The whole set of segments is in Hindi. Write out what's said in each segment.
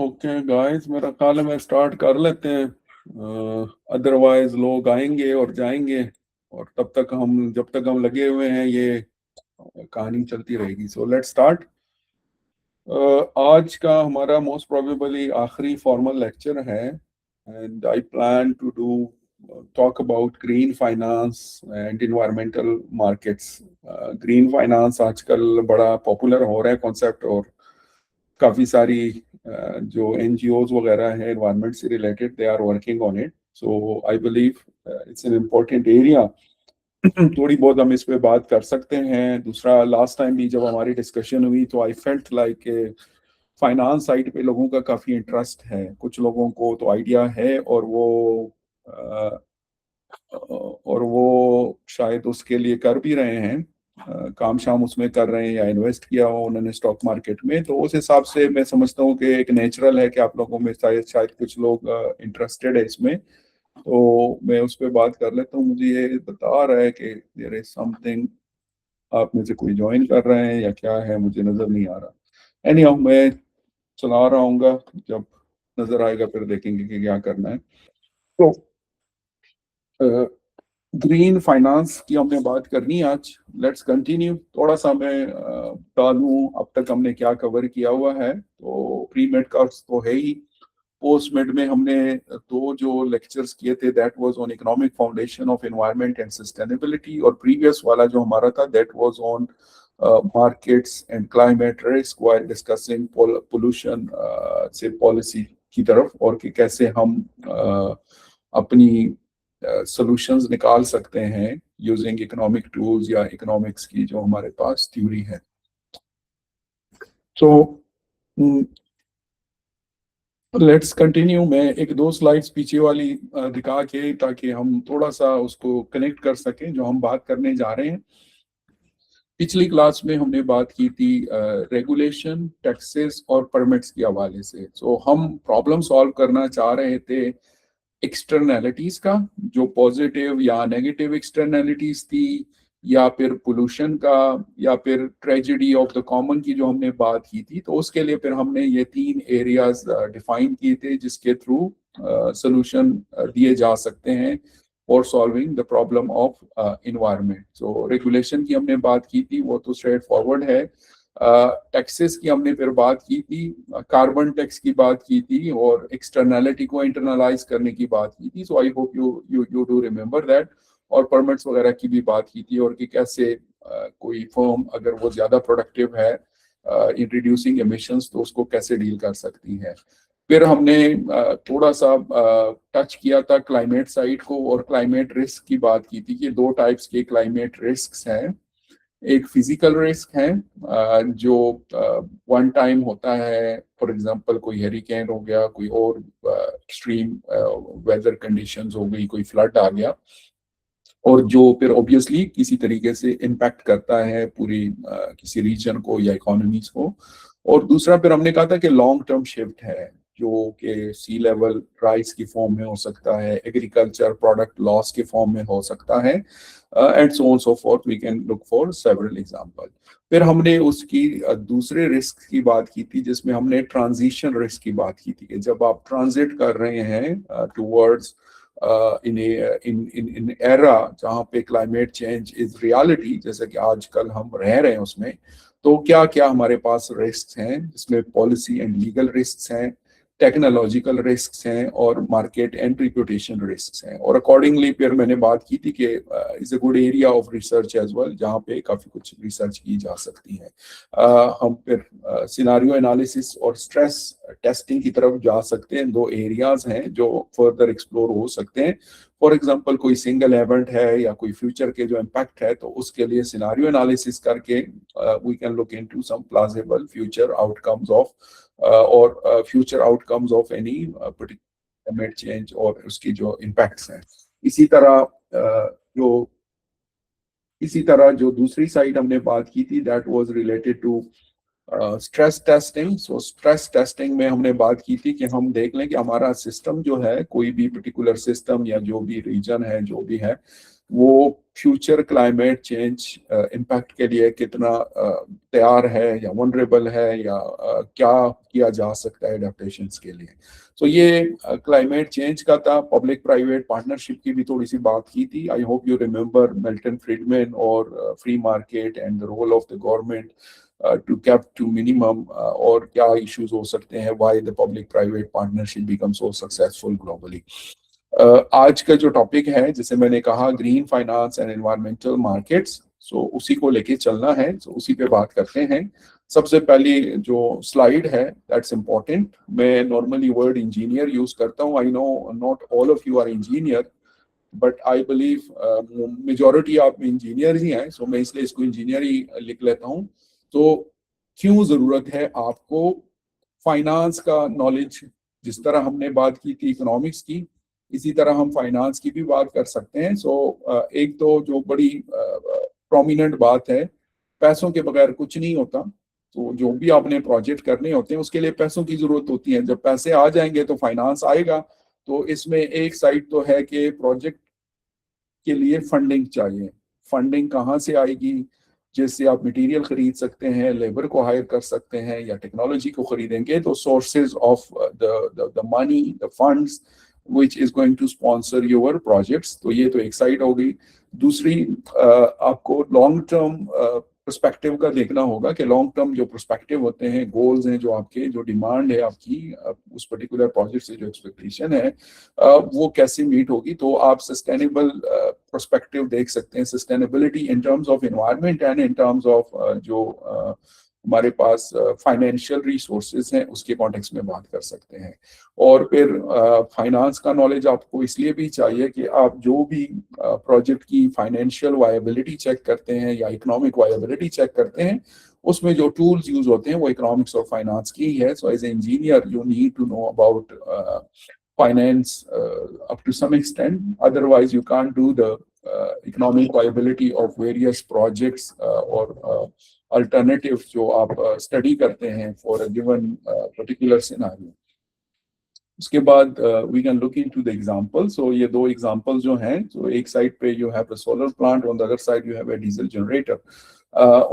ओके गाइस, मेरा ख्याल है मैं स्टार्ट कर लेते हैं। अदरवाइज लोग आएंगे और जाएंगे, और जब तक हम लगे हुए हैं ये कहानी चलती रहेगी। So let's start. आज का हमारा मोस्ट प्रोबेबली आखिरी फॉर्मल लेक्चर है, and I plan to do talk about green finance and environmental markets. Green finance आजकल बड़ा पॉपुलर हो रहा है कॉन्सेप्ट, और काफ़ी सारी जो एनजीओज वगैरह है एनवायरनमेंट से related, they are working on it. So I believe it's an important area. थोड़ी बहुत हम इस पे बात कर सकते हैं। दूसरा, लास्ट टाइम भी जब हमारी डिस्कशन हुई तो I felt like finance side पे लोगों का काफ़ी इंटरेस्ट है। कुछ लोगों को तो आइडिया है, और वो शायद उसके लिए कर भी रहे हैं, काम शाम उसमें कर रहे हैं, या इन्वेस्ट किया हो उन्होंने स्टॉक मार्केट में। तो उस हिसाब से मैं समझता हूँ कि एक नेचुरल है कि आप लोगों में शायद शायद कुछ लोग इंटरेस्टेड है इसमें। तो मैं उस पर बात कर लेता हूँ। मुझे ये बता रहा है कि देयर इज समथिंग, आप में से कोई ज्वाइन कर रहे हैं या क्या है, मुझे नज़र नहीं आ रहा। एनीहाउ, मैं चला रहा हूँ, जब नज़र आएगा फिर देखेंगे कि क्या करना है। तो ग्रीन फाइनेंस की हमने बात करनी है आज। Let's continue. थोड़ा सा मैं बता दूं अब तक हमने क्या कवर किया हुआ है। तो प्री मेड का तो है ही। पोस्ट मेड में हमने दो जो लेक्चर्स किए थे, that was on economic foundation of environment and sustainability, और प्रीवियस वाला जो हमारा था that was on markets and climate risk while discussing pollution से पॉलिसी की तरफ, और कि कैसे हम अपनी सॉल्यूशंस निकाल सकते हैं यूजिंग इकोनॉमिक टूल्स या इकोनॉमिक्स की जो हमारे पास थ्योरी है। तो लेट्स कंटिन्यू। मैं एक दो स्लाइड्स पीछे वाली दिखा के, ताकि हम थोड़ा सा उसको कनेक्ट कर सकें जो हम बात करने जा रहे हैं। पिछली क्लास में हमने बात की थी रेगुलेशन, टैक्सेस और परमिट्स के हवाले से। तो हम प्रॉब्लम सॉल्व करना चाह रहे थे एक्सटर्नैलिटीज का, जो पॉजिटिव या नेगेटिव एक्सटर्नैलिटीज थी, या फिर पोल्यूशन का, या फिर ट्रेजेडी ऑफ द कॉमन की जो हमने बात की थी। तो उसके लिए फिर हमने ये तीन एरियाज डिफाइन किए थे जिसके थ्रू सॉल्यूशन दिए जा सकते हैं for solving the problem of environment. So regulation की हमने बात की थी, वो तो स्ट्रेट फॉरवर्ड है। टैक्सेस की हमने फिर बात की थी, कार्बन टैक्स की बात की थी, और एक्सटर्नैलिटी को इंटरनलाइज करने की बात की थी। So I hope you you you do remember that. और परमिट्स वगैरह की भी बात की थी, और कि कैसे कोई फर्म अगर वो ज़्यादा प्रोडक्टिव है इन रिड्यूसिंग एमिशंस, तो उसको कैसे डील कर सकती है। फिर हमने थोड़ा सा टच किया था क्लाइमेट साइड को, और क्लाइमेट रिस्क की बात की थी कि दो टाइप्स के क्लाइमेट रिस्क हैं। एक फिजिकल रिस्क है जो वन टाइम होता है, फॉर एग्जांपल कोई हेरिकेन हो गया, कोई और एक्सट्रीम वेदर कंडीशंस हो गई, कोई फ्लड आ गया, और जो फिर ऑब्वियसली किसी तरीके से इम्पैक्ट करता है पूरी किसी रीजन को या इकोनॉमीज को। और दूसरा फिर हमने कहा था कि लॉन्ग टर्म शिफ्ट है, जो कि सी लेवल राइज की फॉर्म में हो सकता है, एग्रीकल्चर प्रोडक्ट लॉस के फॉर्म में हो सकता है, and so on so forth. We can look for several example. फिर हमने उसकी दूसरे रिस्क की बात की थी, जिसमें हमने ट्रांजिशन रिस्क की बात की थी कि जब आप ट्रांजिट कर रहे हैं टूवर्ड्स इन एरा जहाँ पे क्लाइमेट चेंज इज रियलिटी, जैसे कि आजकल हम रह रहे हैं उसमें, तो क्या क्या हमारे पास रिस्क हैं, जिसमें पॉलिसी एंड लीगल रिस्क हैं, टेक्नोलॉजिकल रिस्क हैं, और मार्केट एंड रिप्यूटेशन रिस्क हैं। और अकॉर्डिंगली फिर मैंने बात की थी कि is a good area of research as well, जहाँ पे काफ़ी कुछ रिसर्च की जा सकती है। हम फिर सिनारियो एनालिसिस और स्ट्रेस टेस्टिंग की तरफ जा सकते हैं। दो एरियाज हैं जो फर्दर एक्सप्लोर हो सकते हैं। फॉर एग्जांपल कोई सिंगल इवेंट है या कोई फ्यूचर के जो इम्पैक्ट है, तो उसके लिए सिनारियो एनालिसिस करके we can look into some plausible future outcomes of और future outcomes of any particular climate change और उसकी जो इम्पैक्ट्स हैं। इसी तरह जो दूसरी साइड हमने बात की थी, that was related to stress testing. So stress testing में हमने बात की थी कि हम देख लें कि हमारा सिस्टम जो है, कोई भी पर्टिकुलर सिस्टम या जो भी रीजन है, जो भी है, वो फ्यूचर क्लाइमेट चेंज इम्पैक्ट के लिए कितना तैयार है या वनरेबल है, या क्या किया जा सकता है एडेप्टेशंस के लिए। तो ये क्लाइमेट चेंज का था। पब्लिक प्राइवेट पार्टनरशिप की भी थोड़ी सी बात की थी। I hope you remember Milton Friedman और free market and the role of the government to cap to minimum, और क्या इश्यूज हो सकते हैं, why the public private partnership become so successful globally. आज का जो टॉपिक है, जैसे मैंने कहा, green finance and environmental markets, so उसी को लेके चलना है, तो उसी पे बात करते हैं। सबसे पहली जो स्लाइड है, दैट्स इम्पोर्टेंट। मैं नॉर्मली वर्ड इंजीनियर यूज करता हूँ। I know not all of you are engineer, but I believe majority आप इंजीनियर ही हैं, सो मैं इसलिए इसको इंजीनियर ही लिख लेता हूँ। तो क्यों जरूरत है आपको फाइनेंस का नॉलेज? जिस तरह हमने बात की थी इकोनॉमिक्स की, इसी तरह हम फाइनेंस की भी बात कर सकते हैं। एक तो जो बड़ी प्रोमिनेंट बात है, पैसों के बगैर कुछ नहीं होता। तो जो भी आपने प्रोजेक्ट करने होते हैं उसके लिए पैसों की जरूरत होती है। जब पैसे आ जाएंगे तो फाइनेंस आएगा। तो इसमें एक साइड तो है कि प्रोजेक्ट के लिए फंडिंग चाहिए। फंडिंग कहाँ से आएगी? जिससे आप मटेरियल खरीद सकते हैं, लेबर को हायर कर सकते हैं, या टेक्नोलॉजी को खरीदेंगे। तो sources of the money, the funds which is going to sponsor your projects। तो ये तो एक साइड हो गई। दूसरी, आपको लॉन्ग टर्म पर्सपेक्टिव का देखना होगा कि लॉन्ग टर्म जो पर्सपेक्टिव होते हैं, गोल्स हैं जो आपके, जो डिमांड है आपकी उस पर्टिकुलर प्रोजेक्ट से, जो एक्सपेक्टेशन है वो कैसे मीट होगी। तो आप सस्टेनेबल पर्सपेक्टिव देख सकते हैं, sustainability in terms of environment and in terms of जो हमारे पास फाइनेंशियल रिसोर्सेज हैं उसके कॉन्टेक्स्ट में बात कर सकते हैं। और फिर फाइनेंस का नॉलेज आपको इसलिए भी चाहिए कि आप जो भी प्रोजेक्ट की फाइनेंशियल वायबिलिटी चेक करते हैं या इकोनॉमिक वायबिलिटी चेक करते हैं, उसमें जो टूल्स यूज होते हैं वो इकोनॉमिक्स और फाइनेंस की ही है। So as a engineer you need to know about finance up to some extent, otherwise you can't do the economic viability of various projects or alternatives जो आप study करते हैं for a given particular scenario। उसके बाद we can look into the example। so ये दो examples जो हैं, so एक side पे you have a solar plant, on the other side you have a diesel generator।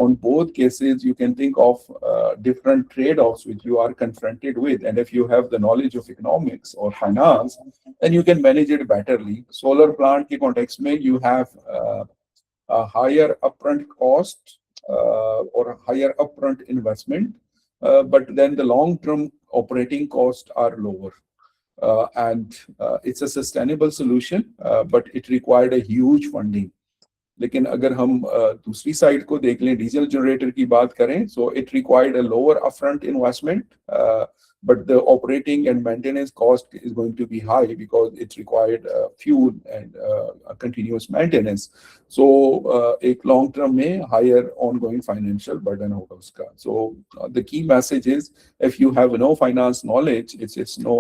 on both cases you can think of different trade-offs which you are confronted with, and if you have the knowledge of economics or finance then you can manage it betterly। solar plant के context में you have a higher upfront cost or a higher upfront investment, but then the long-term operating costs are lower। and it's a sustainable solution, but it required a huge funding। लेकिन अगर हम दूसरी साइड को देख लें, डीजल जनरेटर की बात करें, so it required a lower upfront investment, but the operating and maintenance cost is going to be high because it required fuel and a continuous maintenance। so एक long term में higher ongoing financial burden होगा उसका। so the key message is if you have no finance knowledge, it's no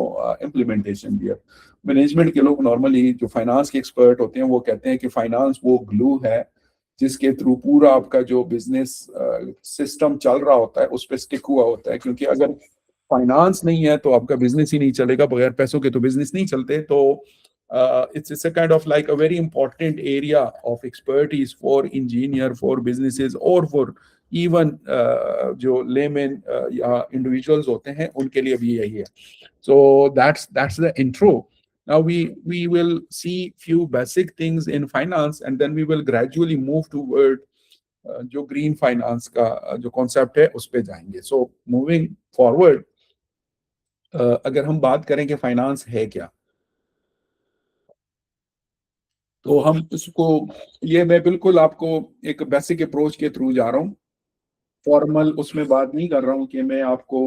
implementation here। Management के लोग नॉर्मली जो फाइनेंस के एक्सपर्ट होते हैं वो कहते हैं कि फाइनेंस वो ग्लू है जिसके थ्रू पूरा आपका जो बिजनेस सिस्टम चल रहा होता है उस पर स्टिक हुआ होता है। क्योंकि अगर फाइनेंस नहीं है तो आपका बिजनेस ही नहीं चलेगा, बगैर पैसों के तो बिजनेस नहीं चलते। तो it's a kind of like a very important area of expertise for engineer, for businesses or for even जो laymen या individuals होते हैं उनके लिए भी यही है। So that's the intro। Now we will see few basic things in finance and then we will gradually move toward जो green finance का जो concept है उस पे जाएंगे। So moving forward, अगर हम बात करें कि फाइनेंस है क्या, तो हम इसको, ये मैं बिल्कुल आपको एक बेसिक अप्रोच के थ्रू जा रहा हूँ। फॉर्मल उसमें बात नहीं कर रहा हूँ कि मैं आपको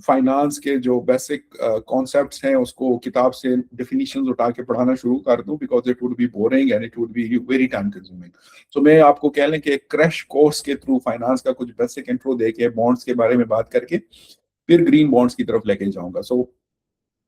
फाइनेंस के जो बेसिक कॉन्सेप्ट्स हैं उसको किताब से डेफिनेशंस उठा के पढ़ाना शुरू कर दूं, because it would be boring and it would be very time consuming. So मैं आपको कह लें कि क्रैश कोर्स के थ्रू फाइनेंस का कुछ बेसिक इंट्रो दे के बॉन्ड्स के बारे में बात करके फिर ग्रीन बॉन्ड्स की तरफ लेके जाऊंगा। सो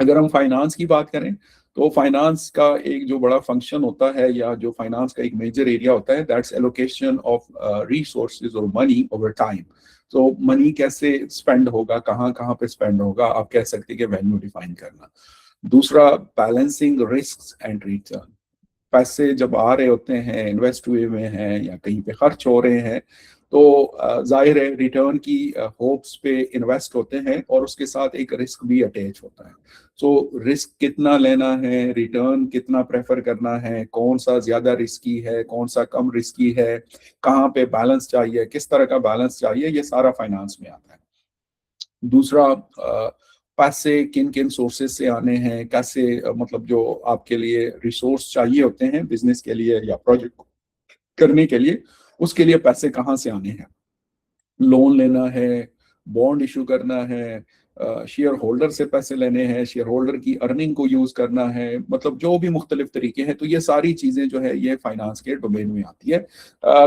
अगर हम फाइनेंस की बात करें तो फाइनेंस का एक जो बड़ा फंक्शन होता है या जो फाइनेंस का एक मेजर एरिया होता है, दैट्स एलोकेशन ऑफ रिसोर्सेज और मनी ओवर टाइम। तो मनी कैसे स्पेंड होगा, कहाँ कहाँ पे स्पेंड होगा, आप कह सकते हैं कि वैल्यू डिफाइन करना। दूसरा, बैलेंसिंग रिस्क एंड रिटर्न। पैसे जब आ रहे होते हैं, इन्वेस्ट हुए हुए हैं या कहीं पे खर्च हो रहे हैं, तो जाहिर है रिटर्न की होप्स पे इन्वेस्ट होते हैं और उसके साथ एक रिस्क भी अटैच होता है। सो रिस्क कितना लेना है, रिटर्न कितना प्रेफर करना है, कौन सा ज्यादा रिस्की है, कौन सा कम रिस्की है, कहाँ पे बैलेंस चाहिए, किस तरह का बैलेंस चाहिए, ये सारा फाइनेंस में आता है। दूसरा, पैसे किन किन सोर्सेज से आने हैं, कैसे मतलब जो आपके लिए रिसोर्स चाहिए होते हैं बिजनेस के लिए या प्रोजेक्ट करने के लिए, उसके लिए पैसे कहाँ से आने हैं। लोन लेना है, बॉन्ड इशू करना है, शेयर होल्डर से पैसे लेने हैं, शेयर होल्डर की अर्निंग को यूज करना है, मतलब जो भी मुख्तलिफ तरीके हैं, तो ये सारी चीजें जो है ये फाइनेंस के डोमेन में आती है।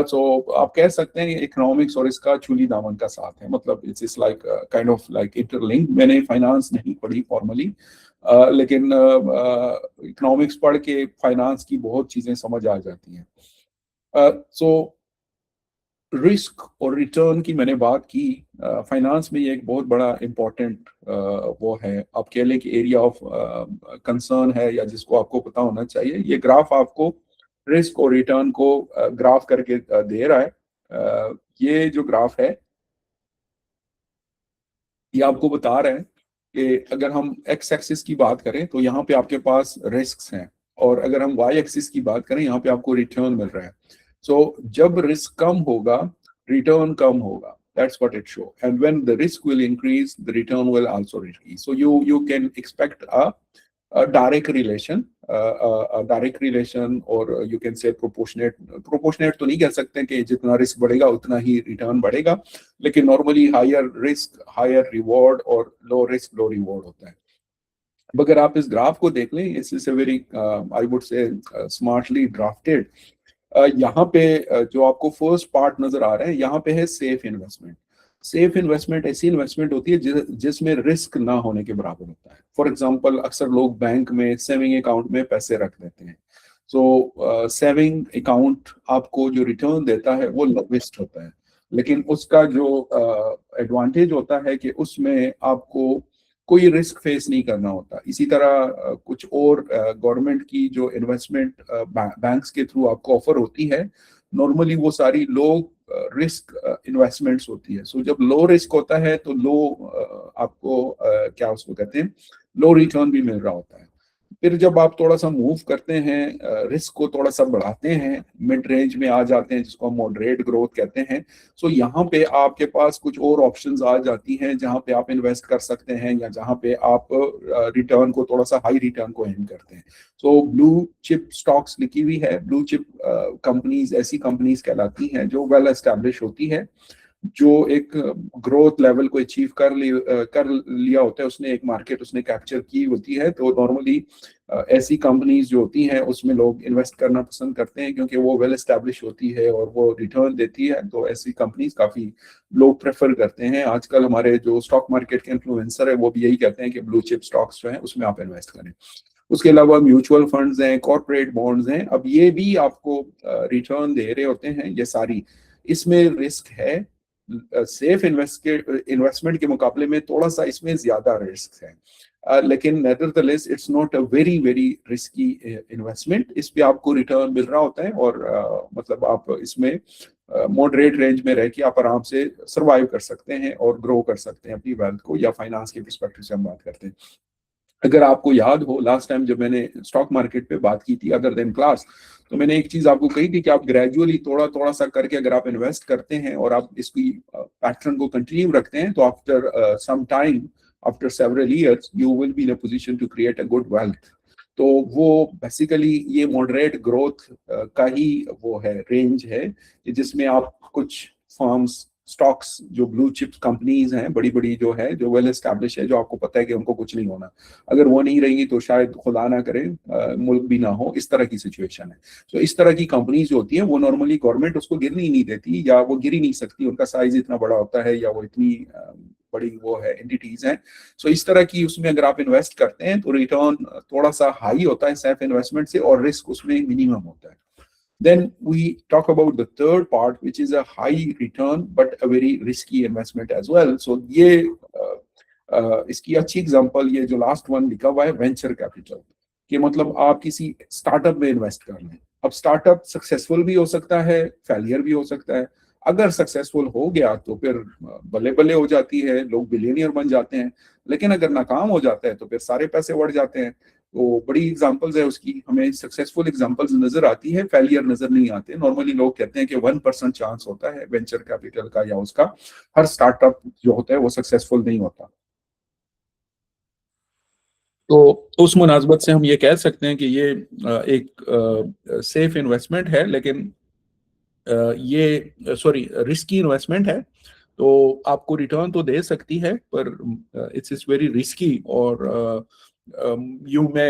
सो आप कह सकते हैं इकोनॉमिक्स और इसका चूली दामन का साथ है, मतलब it's like kind of like interlink. मैंने फाइनेंस नहीं पढ़ी फॉर्मली, लेकिन इकोनॉमिक्स पढ़ के फाइनेंस की बहुत चीजें समझ आ जाती हैं। सो रिस्क और रिटर्न की मैंने बात की। फाइनेंस में ये एक बहुत बड़ा इम्पोर्टेंट वो है, आप कह लें कि एरिया ऑफ कंसर्न है, या जिसको आपको पता होना चाहिए। ये ग्राफ आपको रिस्क और रिटर्न को ग्राफ करके दे रहा है। ये जो ग्राफ है ये आपको बता रहा है कि अगर हम एक्स एक्सिस की बात करें तो यहाँ पे आपके पास रिस्क हैं, और अगर हम वाई एक्सिस की बात करें यहाँ पे आपको रिटर्न मिल रहा है। सो जब रिस्क कम होगा, रिटर्न कम होगा, that's what it show, and when the risk will increase, the return will also increase. So you can expect a direct relation, a direct relation, or you can say proportionate तो नहीं कह सकते कि जितना रिस्क बढ़ेगा उतना ही रिटर्न बढ़ेगा, लेकिन normally higher risk higher reward और लो रिस्क लो रिवॉर्ड होता है। अब अगर आप इस ग्राफ को देख लें, it's very I would say smartly drafted. यहाँ पे जो आपको फर्स्ट पार्ट नजर आ रहा है, यहाँ पे है सेफ इन्वेस्टमेंट। सेफ इन्वेस्टमेंट ऐसी इन्वेस्टमेंट होती है जिसमें रिस्क ना होने के बराबर होता है। फॉर एग्जांपल अक्सर लोग बैंक में सेविंग अकाउंट में पैसे रख देते हैं। सो सेविंग अकाउंट आपको जो रिटर्न देता है वो लोवेस्ट होता है, लेकिन उसका जो एडवांटेज होता है कि उसमें आपको कोई रिस्क फेस नहीं करना होता। इसी तरह कुछ और गवर्नमेंट की जो इन्वेस्टमेंट बैंक्स के थ्रू आपको ऑफर होती है, नॉर्मली वो सारी लो रिस्क इन्वेस्टमेंट्स होती है। सो जब लो रिस्क होता है तो लो आपको क्या उसको कहते हैं, लो रिटर्न भी मिल रहा होता है। फिर जब आप थोड़ा सा मूव करते हैं, रिस्क को थोड़ा सा बढ़ाते हैं, मिड रेंज में आ जाते हैं, जिसको हम मॉडरेट ग्रोथ कहते हैं। सो यहाँ पे आपके पास कुछ और ऑप्शंस आ जाती हैं जहाँ पे आप इन्वेस्ट कर सकते हैं, या जहाँ पे आप रिटर्न को थोड़ा सा हाई रिटर्न को एम करते हैं। सो ब्लू चिप स्टॉक्स लिखी हुई है। ब्लू चिप कंपनीज ऐसी कंपनीज कहलाती हैं जो वेल एस्टैब्लिश होती है, जो एक ग्रोथ लेवल को अचीव कर लिया होता है, उसने एक मार्केट उसने कैप्चर की होती है। तो नॉर्मली ऐसी कंपनीज जो होती हैं उसमें लोग इन्वेस्ट करना पसंद करते हैं, क्योंकि वो वेल एस्टैब्लिश होती है और वो रिटर्न देती है। तो ऐसी कंपनीज काफी लोग प्रेफर करते हैं। आजकल हमारे जो स्टॉक मार्केट के इन्फ्लुएंसर है वो भी यही कहते हैं कि ब्लू चिप स्टॉक्स जो है उसमें आप इन्वेस्ट करें। उसके अलावा म्यूचुअल फंड्स हैं, कॉर्पोरेट बॉन्ड्स हैं, अब ये भी आपको रिटर्न दे रहे होते हैं। ये सारी इसमें रिस्क है, सेफ इन्वेस्टमेंट के मुकाबले में थोड़ा सा इसमें ज्यादा रिस्क है, लेकिन nevertheless it's not a very very risky investment. इस पे आपको रिटर्न मिल रहा होता है, और मतलब आप इसमें मॉडरेट रेंज में रह के आप आराम से सर्वाइव कर सकते हैं और ग्रो कर सकते हैं अपनी वेल्थ को, या फाइनेंस के परस्पेक्टिव से हम बात करते हैं। अगर आपको याद हो लास्ट टाइम जब मैंने स्टॉक मार्केट पे बात की थी अदर देन क्लास, तो मैंने एक चीज आपको कही थी कि आप ग्रेजुअली थोड़ा थोड़ा सा करके अगर आप इन्वेस्ट करते हैं और आप इसकी पैटर्न को कंटिन्यू रखते हैं, तो after some time, after several years, you will be in a position to create a good wealth. तो वो बेसिकली ये मॉडरेट ग्रोथ का ही वो है, रेंज है, जिसमें आप कुछ फर्म्स स्टॉक्स जो ब्लू चिप कंपनीज हैं बड़ी बड़ी जो है, जो वेल एस्टैब्लिश है, जो आपको पता है कि उनको कुछ नहीं होना, अगर वो नहीं रहेंगी तो शायद खुदा ना करे मुल्क भी ना हो, इस तरह की सिचुएशन है। तो इस तरह की कंपनीज जो होती हैं वो नॉर्मली गवर्नमेंट उसको गिरने ही नहीं देती, या वो गिर ही नहीं सकती, उनका साइज इतना बड़ा होता है, या वो इतनी बड़ी वो है एंटिटीज हैं। सो इस तरह की उसमें अगर आप इन्वेस्ट करते हैं तो रिटर्न थोड़ा सा हाई होता है सेफ इन्वेस्टमेंट से, और रिस्क उसमें मिनिमम होता है। Then we talk about the third part, which is a high return but a very risky investment as well. So ये इसकी अच्छी एग्जांपल ये जो लास्ट वन लिखा हुआ है वेंचर कैपिटल। कि मतलब आप किसी स्टार्टअप में इन्वेस्ट कर लें। अब स्टार्टअप सक्सेसफुल भी हो सकता है, फेलियर भी हो सकता है। अगर सक्सेसफुल हो गया तो फिर बल्ले बल्ले हो जाती है, लोग बिलियनियर बन जाते हैं। लेकिन अगर नाकाम हो जाता है तो फिर सारे पैसे उड़ जाते हैं। तो बड़ी एग्जांपल्स है उसकी, हमें सक्सेसफुल एग्जांपल्स नजर आती है, फेलियर नजर नहीं आते। नॉर्मली लोग कहते हैं कि 1% चांस होता है वेंचर कैपिटल का या उसका, हर स्टार्टअप जो होता है वो सक्सेसफुल नहीं होता। तो उस मुनासबत से हम ये कह सकते हैं कि ये एक सेफ इन्वेस्टमेंट है, लेकिन ये सॉरी रिस्की इन्वेस्टमेंट है। तो आपको रिटर्न तो दे सकती है, पर इट्स इज वेरी रिस्की, और you may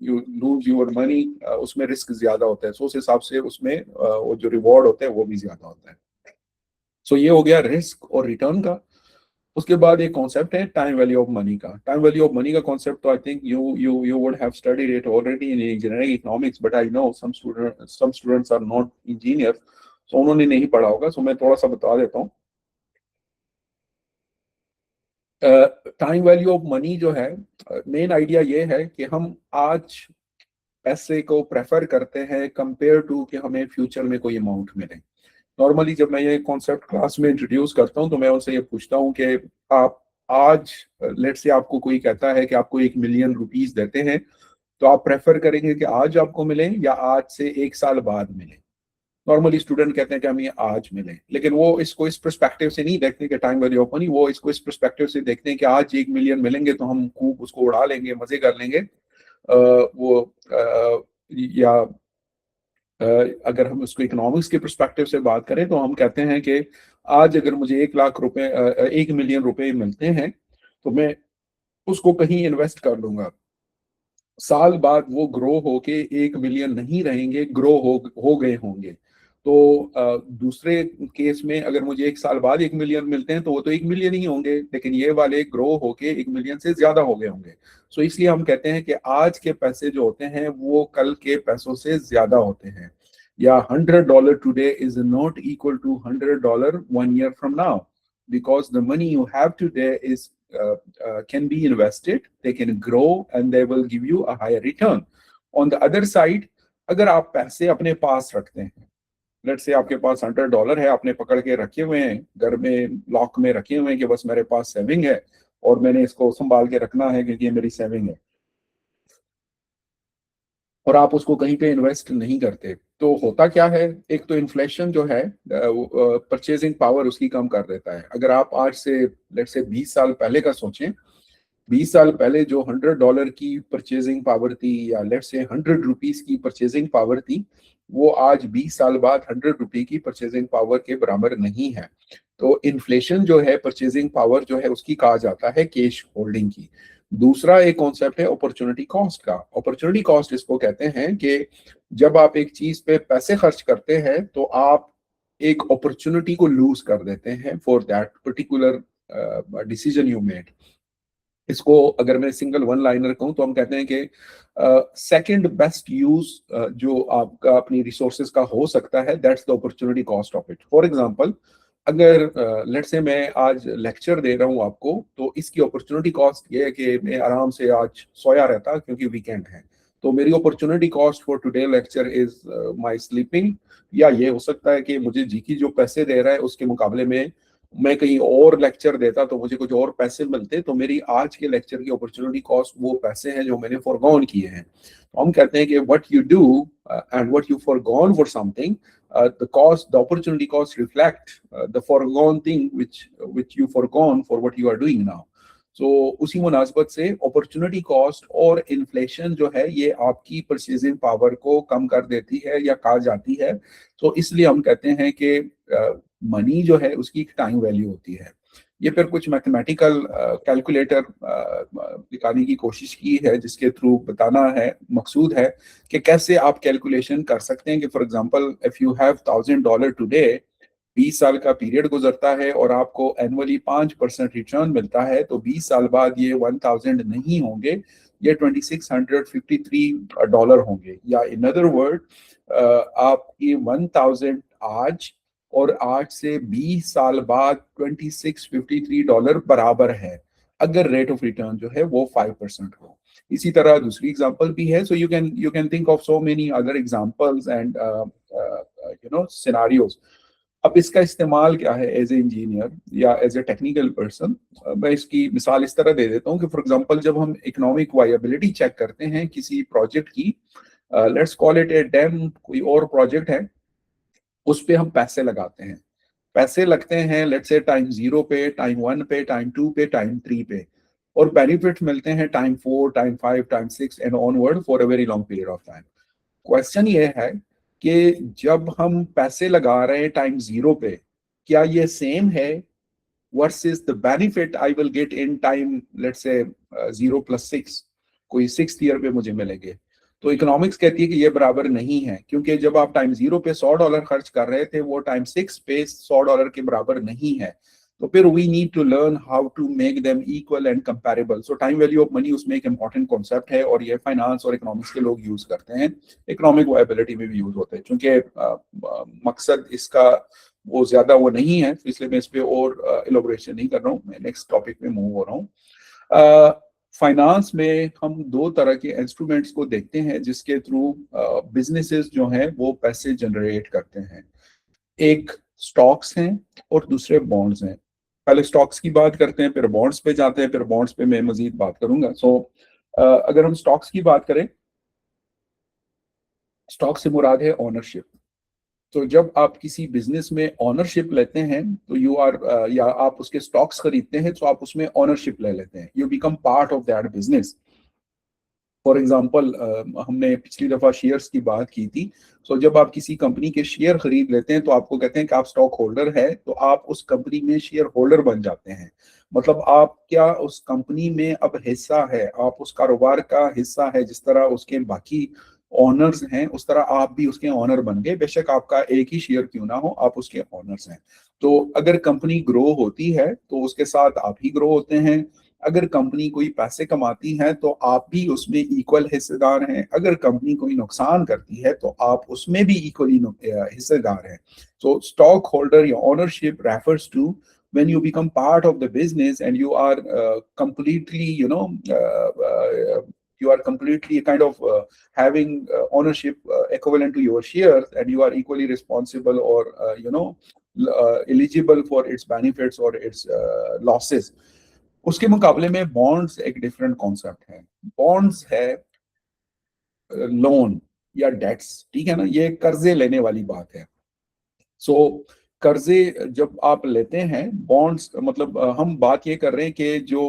you lose your money. उसमें रिस्क ज्यादा होता है, सो उस हिसाब से उसमें वो जो रिवॉर्ड होता है वो भी ज्यादा होता है। सो ये हो गया रिस्क और रिटर्न का। उसके बाद एक कॉन्सेप्ट है टाइम वैल्यू ऑफ मनी का। टाइम वैल्यू ऑफ मनी का कॉन्सेप्ट तो I think you would have studied it already in engineering economics, but I know some students are not engineer, so उन्होंने नहीं पढ़ा होगा, सो मैं थोड़ा सा बता देता हूँ। टाइम वैल्यू ऑफ मनी जो है, मेन आइडिया ये है कि हम आज पैसे को प्रेफर करते हैं कंपेयर टू कि हमें फ्यूचर में कोई अमाउंट मिले। नॉर्मली जब मैं ये कॉन्सेप्ट क्लास में इंट्रोड्यूस करता हूँ तो मैं उनसे ये पूछता हूँ कि आप आज, लेट से आपको कोई कहता है कि आपको 1 मिलियन रुपीज देते हैं, तो आप प्रेफर करेंगे कि आज आपको मिले या आज से 1 साल बाद मिले। नॉर्मली स्टूडेंट कहते हैं कि हमें आज मिले, लेकिन वो इसको इस पर्सपेक्टिव से नहीं देखते कि टाइम वैल्यू ऑफ मनी, वो इसको इस पर्सपेक्टिव से देखते हैं कि आज 1 मिलियन मिलेंगे तो हम खूब उसको उड़ा लेंगे, मजे कर लेंगे। वो या अगर हम उसको इकोनॉमिक्स के पर्सपेक्टिव से बात करें तो हम कहते हैं कि आज अगर मुझे 1 लाख रुपए 1 मिलियन रुपए मिलते हैं तो मैं उसको कहीं इन्वेस्ट कर लूंगा। साल बाद वो ग्रो होके 1 मिलियन नहीं रहेंगे, ग्रो हो गए होंगे। तो दूसरे केस में अगर मुझे 1 साल बाद 1 मिलियन मिलते हैं तो वो तो 1 मिलियन ही होंगे, लेकिन ये वाले ग्रो होके 1 मिलियन से ज्यादा हो गए होंगे। सो इसलिए हम कहते हैं कि आज के पैसे जो होते हैं वो कल के पैसों से ज्यादा होते हैं। या $100 today is not equal to $100 1 year from now, because the money you have today is can be invested, they can grow and they will give you a higher return. On the other side, अगर आप पैसे अपने पास रखते हैं, लेट से आपके पास $100 है, आपने पकड़ के रखे हुए हैं घर में, लॉक में रखे हुए हैं कि बस मेरे पास सेविंग है और मैंने इसको संभाल के रखना है क्योंकि ये मेरी सेविंग है, और आप उसको कहीं पे इन्वेस्ट नहीं करते, तो होता क्या है? एक तो इन्फ्लेशन जो है परचेजिंग पावर उसकी कम कर देता है। अगर आप आज से लेट से 20 साल पहले का सोचें, 20 साल पहले जो $100 की परचेजिंग पावर थी, या लेट से 100 रुपीज की परचेजिंग पावर थी, वो आज 20 साल बाद 100 रुपए की परचेजिंग पावर के बराबर नहीं है। तो इन्फ्लेशन जो है परचेजिंग पावर जो है उसकी कहा जाता है कैश होल्डिंग की। दूसरा एक कॉन्सेप्ट है अपॉर्चुनिटी कॉस्ट का। अपॉर्चुनिटी कॉस्ट इसको कहते हैं कि जब आप एक चीज पे पैसे खर्च करते हैं तो आप एक अपॉर्चुनिटी को लूज कर देते हैं for that particular decision you made. इसको अगर मैं सिंगल वन लाइनर कहूँ तो हम कहते हैं कि सेकंड बेस्ट यूज जो आपका अपनी रिसोर्सेज का हो सकता है, that's the opportunity cost of it. For example, अगर लेट से मैं आज लेक्चर दे रहा हूँ आपको, तो इसकी अपॉर्चुनिटी कॉस्ट ये है कि मैं आराम से आज सोया रहता क्योंकि वीकेंड है, तो मेरी opportunity cost for today lecture is my sleeping. या ये हो सकता है कि मुझे जी की जो पैसे दे रहा है उसके मुकाबले में मैं कहीं और लेक्चर देता तो मुझे कुछ और पैसे मिलते, तो मेरी आज के लेक्चर की अपॉर्चुनिटी कॉस्ट वो पैसे हैं जो मैंने फॉरगॉन किए हैं। तो हम कहते हैं कि what you do and what you foregone for something, the cost, the opportunity cost reflect the foregone thing which you forgone for what you are doing now. So उसी मुनासबत से अपॉर्चुनिटी कॉस्ट और इन्फ्लेशन जो है ये आपकी परचेजिंग पावर को कम कर देती है या कहा जाती है। तो इसलिए हम कहते हैं कि मनी जो है उसकी एक टाइम वैल्यू होती है। ये फिर कुछ मैथमेटिकल कैलकुलेटर दिखाने की कोशिश की है जिसके थ्रू बताना है, मकसूद है कि कैसे आप कैलकुलेशन कर सकते हैं कि for example if you have $1,000 today, 20 साल का पीरियड गुजरता है और आपको एनुअली 5% रिटर्न मिलता है, तो 20 साल बाद ये 1000 नहीं होंगे, ये $2653 होंगे। या इन अदर वर्ड, आपकी 1000 आज और आज से 20 साल बाद $2653 बराबर है। अगर रेट ऑफ रिटर्न जो है वो 5% हो। इसी तरह दूसरी एग्जांपल भी है, so you can think of so many other examples and scenarios. अब इसका इस्तेमाल क्या है एज ए इंजीनियर या एज ए टेक्निकल पर्सन? मैं इसकी मिसाल इस तरह दे देता हूँ कि फॉर एग्जांपल जब हम इकोनॉमिक वायबिलिटी चेक करते हैं किसी प्रोजेक्ट की, let's call it A dam, कोई और प्रोजेक्ट है, उस पे हम पैसे लगाते हैं। पैसे लगते हैं लेट्स से टाइम 0 पे, टाइम 1 पे, टाइम 2 पे, टाइम 3 पे, और बेनिफिट मिलते हैं time 4, time 5, time 6 and onward for a very long period of time. Question ये है कि जब हम पैसे लगा रहे हैं टाइम 0 पे, क्या ये सेम है versus the benefit I will get in time let's say 0+6, कोई 6th ईयर पे मुझे मिलेंगे? तो इकोनॉमिक्स कहती है कि ये बराबर नहीं है, क्योंकि जब आप टाइम 0 पे $100 खर्च कर रहे थे, वो टाइम 6 पे $100 के बराबर नहीं है। तो फिर we need to learn how to make them equal and comparable. So time value of money उसमें एक इंपॉर्टेंट कॉन्सेप्ट है, और ये फाइनेंस और इकोनॉमिक्स के लोग यूज करते हैं, इकोनॉमिक वायबिलिटी में भी यूज होते हैं। क्योंकि मकसद इसका वो ज्यादा वो नहीं है, तो इसलिए मैं इस पे और इलोबरेशन नहीं कर रहा हूँ। मैं नेक्स्ट टॉपिक में मूव हो रहा हूँ। फाइनेंस में हम दो तरह के इंस्ट्रूमेंट्स को देखते हैं जिसके थ्रू बिजनेसेस जो हैं वो पैसे जनरेट करते हैं। एक स्टॉक्स हैं और दूसरे बॉन्ड्स हैं। पहले स्टॉक्स की बात करते हैं, फिर बॉन्ड्स पे जाते हैं, फिर बॉन्ड्स पे मैं मजीद बात करूंगा। अगर हम स्टॉक्स की बात करें, स्टॉक से मुराद है ओनरशिप। तो जब आप किसी बिजनेस में ओनरशिप लेते हैं तो यू आर या आप उसके स्टॉक्स खरीदते हैं तो आप उसमें ओनरशिप ले लेते हैं, you become part of that business. For example हमने पिछली दफा शेयर्स की बात की थी। सो जब आप किसी कंपनी के शेयर खरीद लेते हैं तो आपको कहते हैं कि आप स्टॉक होल्डर है, तो आप उस कंपनी में शेयर होल्डर बन जाते हैं। मतलब आप क्या उस कंपनी में अब हिस्सा है, आप उस कारोबार का हिस्सा है। जिस तरह उसके बाकी ओनर्स हैं उस तरह आप भी उसके ओनर बन गए, बेशक आपका एक ही शेयर क्यों ना हो, आप उसके ओनर्स हैं। तो अगर कंपनी ग्रो होती है तो उसके साथ आप ही ग्रो होते हैं। अगर कंपनी कोई पैसे कमाती है तो आप भी उसमें इक्वल हिस्सेदार हैं। अगर कंपनी कोई नुकसान करती है तो आप उसमें भी इक्वली हिस्सेदार हैं। सो स्टॉक होल्डर या ownership refers to when you become part of the business and you are completely you are completely kind of having ownership equivalent to your shares, and you are equally responsible or eligible for its benefits or its losses. उसके मुकाबले में बॉन्ड्स एक डिफरेंट कॉन्सेप्ट है। बॉन्ड्स है लोन या डेट्स, ठीक है ना, ये कर्जे लेने वाली बात है। सो कर्जे जब आप लेते हैं, बॉन्ड्स मतलब हम बात ये कर रहे हैं कि जो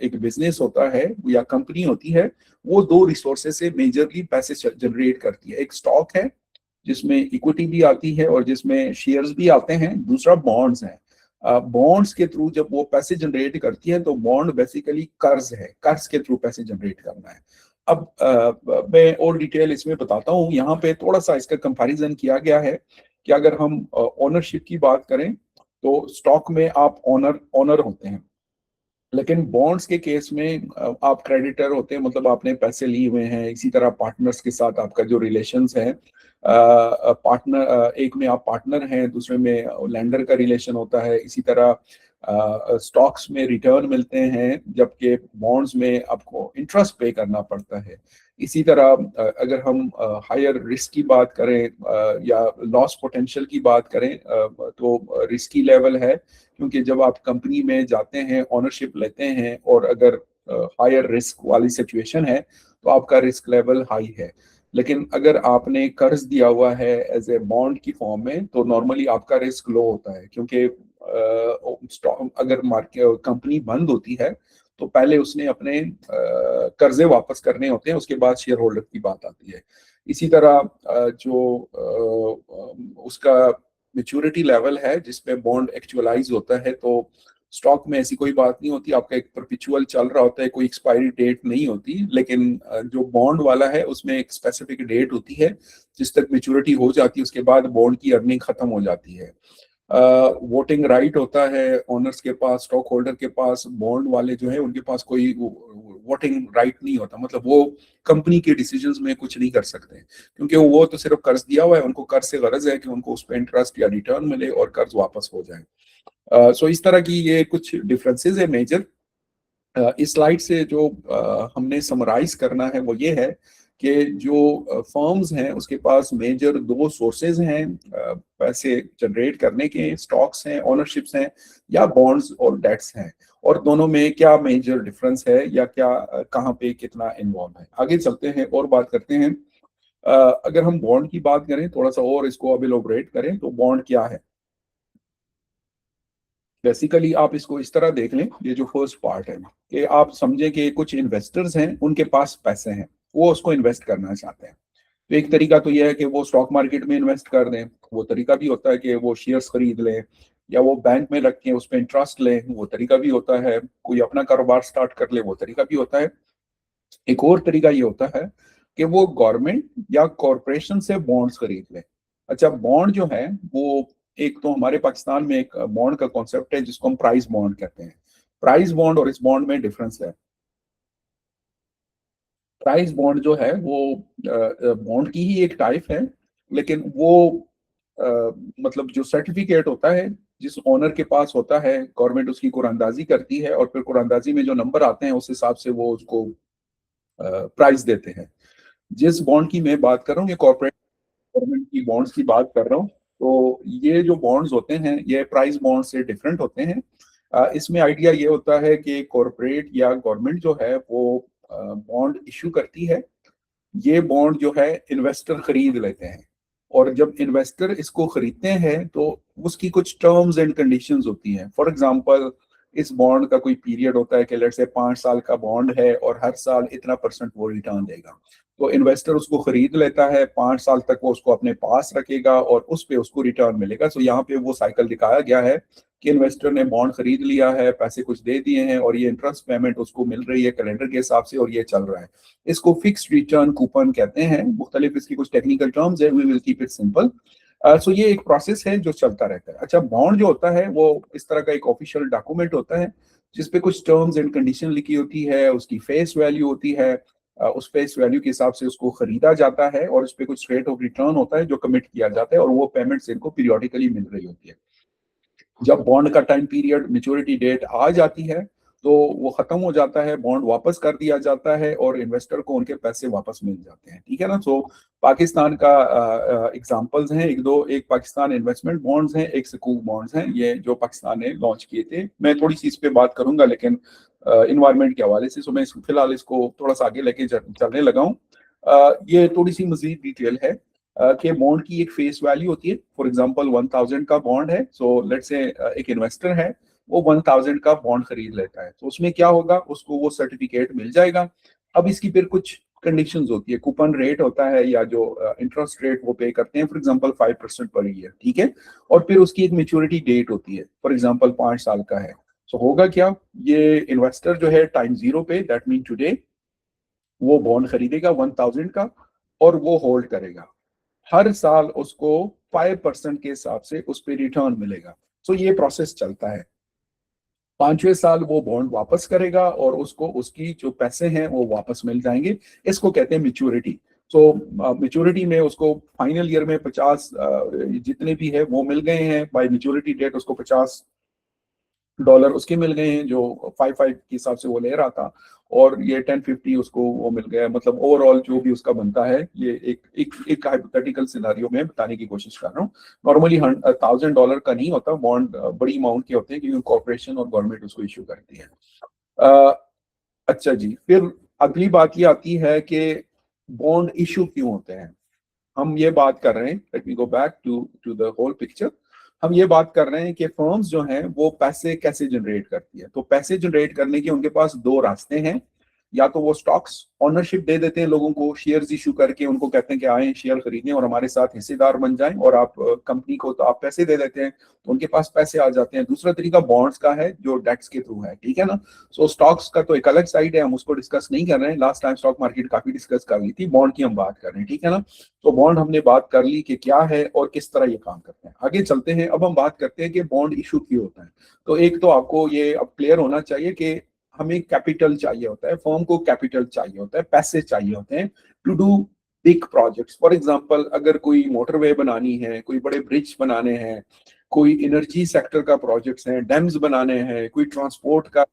एक बिजनेस होता है या कंपनी होती है, वो दो रिसोर्सेज से मेजरली पैसे जनरेट करती है। एक स्टॉक है जिसमें इक्विटी भी आती है और जिसमें शेयर्स भी आते हैं, दूसरा बॉन्ड्स है। बॉन्ड्स के थ्रू जब वो पैसे जनरेट करती है तो बॉन्ड बेसिकली कर्ज है, कर्ज के थ्रू पैसे जनरेट करना है। अब मैं और डिटेल इसमें बताता हूँ। यहाँ पे थोड़ा सा इसका कंपैरिजन किया गया है कि अगर हम ओनरशिप की बात करें तो स्टॉक में आप ओनर ओनर होते हैं, लेकिन बॉन्ड्स के केस में आप क्रेडिटर होते हैं, मतलब आपने पैसे लिए हुए हैं। इसी तरह पार्टनर्स के साथ आपका जो रिलेशंस है, पार्टनर एक में आप पार्टनर हैं, दूसरे में लेंडर का रिलेशन होता है। इसी तरह स्टॉक्स में रिटर्न मिलते हैं, जबकि बॉन्ड्स में आपको इंटरेस्ट पे करना पड़ता है। इसी तरह अगर हम हायर रिस्क की बात करें या लॉस पोटेंशियल की बात करें, तो रिस्की लेवल है, क्योंकि जब आप कंपनी में जाते हैं, ओनरशिप लेते हैं, और अगर हायर रिस्क वाली सिचुएशन है तो आपका रिस्क लेवल हाई है। लेकिन अगर आपने कर्ज दिया हुआ है एज ए बॉन्ड की फॉर्म में तो नॉर्मली आपका रिस्क लो होता है, क्योंकि अगर मार्केट कंपनी बंद होती है तो पहले उसने अपने कर्जे वापस करने होते हैं, उसके बाद शेयर होल्डर की बात आती है। इसी तरह उसका मेच्योरिटी लेवल है जिसपे बॉन्ड एक्चुअलाइज होता है, तो स्टॉक में ऐसी कोई बात नहीं होती। आपका एक परपेचुअल चल रहा होता है, कोई एक्सपायरी डेट नहीं होती। लेकिन जो बॉन्ड वाला है उसमें एक स्पेसिफिक डेट होती है जिस तक मेच्योरिटी हो जाती है, उसके बाद बॉन्ड की अर्निंग खत्म हो जाती है। वोटिंग राइट होता है ओनर्स के पास, स्टॉक होल्डर के पास। बॉन्ड वाले जो है उनके पास कोई वोटिंग राइट नहीं होता, मतलब वो कंपनी के डिसीजंस में कुछ नहीं कर सकते, क्योंकि वो तो सिर्फ कर्ज दिया हुआ है। उनको कर्ज से गरज है कि उनको उस पर इंटरेस्ट या रिटर्न मिले और कर्ज वापस हो जाए। सो इस तरह की ये कुछ डिफरेंसेस है मेजर। इस स्लाइड से जो हमने समराइज करना है वो ये है कि जो फर्म्स हैं उसके पास मेजर दो सोर्सेज हैं पैसे जनरेट करने के, स्टॉक्स हैं, ओनरशिप्स हैं, या बॉन्ड्स और डेट्स हैं, और दोनों में क्या मेजर डिफरेंस है या क्या कहाँ पे कितना इन्वॉल्व है। आगे चलते हैं और बात करते हैं। अगर हम बॉन्ड की बात करें, थोड़ा सा और इसको अब इलोबरेट करें, तो बॉन्ड क्या है। बेसिकली आप इसको इस तरह देख लें, ये जो फर्स्ट पार्ट है कि आप समझें कि कुछ इन्वेस्टर्स हैं, उनके पास पैसे हैं, वो उसको इन्वेस्ट करना चाहते हैं। तो एक तरीका तो यह है कि वो स्टॉक मार्केट में इन्वेस्ट कर दें, वो तरीका भी होता है कि वो शेयर्स खरीद लें, या वो बैंक में रख के उस पर इंटरेस्ट लें, वो तरीका भी होता है। कोई अपना कारोबार स्टार्ट कर ले, वो तरीका भी होता है। एक और तरीका ये होता है कि वो गवर्नमेंट या कॉरपोरेशन से बॉन्ड्स खरीद ले। अच्छा, बॉन्ड जो है वो, एक तो हमारे पाकिस्तान में एक बॉन्ड का कॉन्सेप्ट है जिसको हम प्राइस बॉन्ड कहते हैं। प्राइस बॉन्ड और इस बॉन्ड में डिफरेंस है। प्राइस बॉन्ड जो है वो बॉन्ड की ही एक टाइप है, लेकिन वो मतलब जो सर्टिफिकेट होता है जिस ओनर के पास होता है, गवर्नमेंट उसकी कुरानंदाजी करती है, और फिर कुरानंदाजी में जो नंबर आते हैं उस हिसाब से वो उसको प्राइस देते हैं। जिस बॉन्ड की मैं बात कर रहा हूँ, ये कॉर्पोरेट गवर्नमेंट की बॉन्ड्स की बात कर रहा हूँ। तो ये जो बॉन्ड्स होते हैं ये प्राइस बॉन्ड से डिफरेंट होते हैं। इसमें आइडिया ये होता है कि कॉर्पोरेट या गवर्नमेंट जो है वो बॉन्ड इशू करती है। ये बॉन्ड जो है इन्वेस्टर खरीद लेते हैं, और जब इन्वेस्टर इसको खरीदते हैं तो उसकी कुछ टर्म्स एंड कंडीशंस होती हैं। फॉर एग्जांपल, इस बॉन्ड का कोई पीरियड होता है कि लेट्स से 5 साल का बॉन्ड है और हर साल इतना परसेंट वो रिटर्न देगा। तो इन्वेस्टर उसको खरीद लेता है, 5 साल तक वो उसको अपने पास रखेगा और उस पे उसको रिटर्न मिलेगा। तो यहाँ पे वो साइकिल दिखाया गया है कि इन्वेस्टर ने बॉन्ड खरीद लिया है, पैसे कुछ दे दिए हैं, और ये इंटरेस्ट पेमेंट उसको मिल रही है कैलेंडर के हिसाब से, और ये चल रहा है। इसको फिक्स्ड रिटर्न कूपन कहते हैं। मुख्तलिफ इसकी कुछ टेक्निकल टर्म्स है, we will keep it simple. So ये एक प्रोसेस है जो चलता रहता है। अच्छा, बॉन्ड जो होता है वो इस तरह का एक ऑफिशियल डॉक्यूमेंट होता है जिसपे कुछ टर्म्स एंड कंडीशन लिखी होती है, उसकी फेस वैल्यू होती है। उस फेस वैल्यू के हिसाब से उसको खरीदा जाता है, और उस पर कुछ रेट ऑफ रिटर्न होता है जो कमिट किया जाता है, और वो पेमेंट्स इनको पीरियोडिकली मिल रही होती है। जब बॉन्ड का टाइम पीरियड, मेच्योरिटी डेट आ जाती है, तो वो खत्म हो जाता है, बॉन्ड वापस कर दिया जाता है और इन्वेस्टर को उनके पैसे वापस मिल जाते हैं। ठीक है ना। सो पाकिस्तान का एग्जांपल्स हैं एक दो, एक पाकिस्तान इन्वेस्टमेंट बॉन्ड्स हैं, एक सकूक बॉन्ड्स हैं, ये जो पाकिस्तान ने लॉन्च किए थे। मैं थोड़ी सी इस पे बात करूंगा लेकिन इन्वायरमेंट के हवाले से, सो मैं फिलहाल इसको थोड़ा सा आगे लेके चलने लगा हूँ। ये थोड़ी सी मजीद डिटेल है कि बॉन्ड की एक फेस वैल्यू होती है। फॉर एग्जांपल 1000 का बॉन्ड है, सो लेट्स से एक इन्वेस्टर है, वो 1000 का बॉन्ड खरीद लेता है, तो उसमें क्या होगा, उसको वो सर्टिफिकेट मिल जाएगा। अब इसकी फिर कुछ कंडीशंस होती है, कूपन रेट होता है या जो इंटरेस्ट रेट वो पे करते हैं, फॉर एग्जांपल 5% पर ईयर। ठीक है। और फिर उसकी एक मेच्योरिटी डेट होती है, फॉर एग्जांपल 5 साल का है। तो होगा क्या, ये इन्वेस्टर जो है टाइम जीरो पे, दैट मीन टुडे, वो बॉन्ड खरीदेगा 1000 का, और वो होल्ड करेगा। हर साल उसको 5% के हिसाब से उस पर रिटर्न मिलेगा। तो ये प्रोसेस चलता है। 5वें साल वो बॉन्ड वापस करेगा और उसको उसकी जो पैसे हैं वो वापस मिल जाएंगे। इसको कहते हैं मेच्योरिटी। सो मेच्योरिटी में उसको फाइनल ईयर में 50 जितने भी है वो मिल गए हैं, बाय मेच्योरिटी डेट उसको $50 उसके मिल गए हैं जो 5 के हिसाब से वो ले रहा था, और ये 1050 उसको वो मिल गया। मतलब ओवरऑल जो भी उसका बनता है, ये एक हाइपोथेटिकल सिनारियो में बताने की कोशिश कर रहा हूँ। नॉर्मली $1000 का नहीं होता बॉन्ड, बड़ी अमाउंट के होते हैं क्योंकि कॉर्पोरेशन और गवर्नमेंट उसको इशू करती है। अ, अच्छा जी, फिर अगली बात ये आती है कि बॉन्ड इशू क्यों होते हैं। हम ये बात कर रहे हैं, let me go back to to the whole picture. हम ये बात कर रहे हैं कि फर्म्स जो हैं वो पैसे कैसे जनरेट करती है। तो पैसे जनरेट करने के उनके पास दो रास्ते हैं। या तो वो स्टॉक्स ओनरशिप दे देते हैं लोगों को, शेयर्स इशू करके उनको कहते हैं कि आए शेयर खरीदें और हमारे साथ हिस्सेदार बन जाएं, और आप कंपनी को तो आप पैसे दे देते हैं, तो उनके पास पैसे आ जाते हैं। दूसरा तरीका बॉन्ड्स का है जो डेट्स के थ्रू है। ठीक है ना। सो स्टॉक्स का तो एक अलग साइड है, हम उसको डिस्कस नहीं कर रहे हैं। लास्ट टाइम स्टॉक मार्केट काफी डिस्कस कर ली थी, बॉन्ड की हम बात कर रहे हैं। ठीक है ना। तो बॉन्ड हमने बात कर ली कि क्या है और किस तरह ये काम करते हैं। आगे चलते हैं, अब हम बात करते हैं कि बॉन्ड इशू क्यों होता है। तो एक तो आपको ये अब क्लियर होना चाहिए कि हमें कैपिटल चाहिए होता है, फर्म को कैपिटल चाहिए होता है, पैसे चाहिए होते हैं to do big projects. For example, अगर कोई मोटरवे बनानी है, कोई बड़े ब्रिज बनाने हैं, कोई एनर्जी सेक्टर का प्रोजेक्ट्स हैं, डैम्स बनाने हैं, कोई ट्रांसपोर्ट का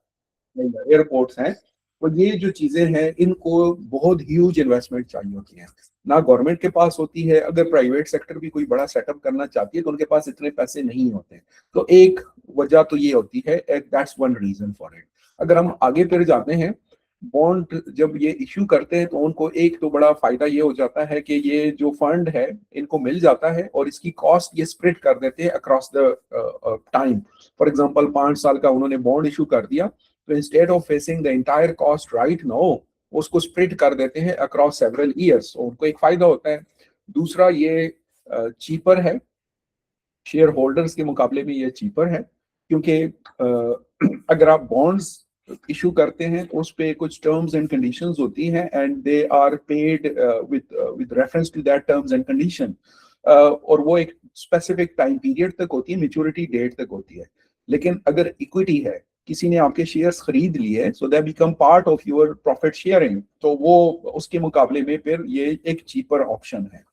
एयरपोर्ट्स हैं। तो ये जो चीजें हैं इनको बहुत ह्यूज इन्वेस्टमेंट चाहिए होती है, ना गवर्नमेंट के पास होती है। अगर प्राइवेट सेक्टर भी कोई बड़ा सेटअप करना चाहती है तो उनके पास इतने पैसे नहीं होते। तो एक वजह तो ये होती है, that's one reason for it. अगर हम आगे फिर जाते हैं, बॉन्ड जब ये इश्यू करते हैं तो उनको एक तो बड़ा फायदा ये हो जाता है कि ये जो फंड है इनको मिल जाता है और इसकी कॉस्ट ये स्प्रेड कर देते हैं across the time. For example 5 साल का उन्होंने बॉन्ड इशू कर दिया, तो instead of facing the entire cost right now, उसको स्प्रेड कर देते हैं अक्रॉस सेवरल ईयर्स, तो उनको एक फायदा होता है। दूसरा, ये चीपर है, शेयर होल्डर्स के मुकाबले में ये चीपर है, क्योंकि अगर आप बॉन्ड्स इशू करते हैं तो उस पे कुछ टर्म्स एंड कंडीशंस होती हैं and they are paid with reference to that terms and condition, और वो एक स्पेसिफिक टाइम पीरियड तक होती है, मैच्योरिटी डेट तक होती है। लेकिन अगर इक्विटी है, किसी ने आपके शेयर्स खरीद लिए, so they become part of your profit sharing, तो वो उसके मुकाबले में फिर ये एक चीपर ऑप्शन है।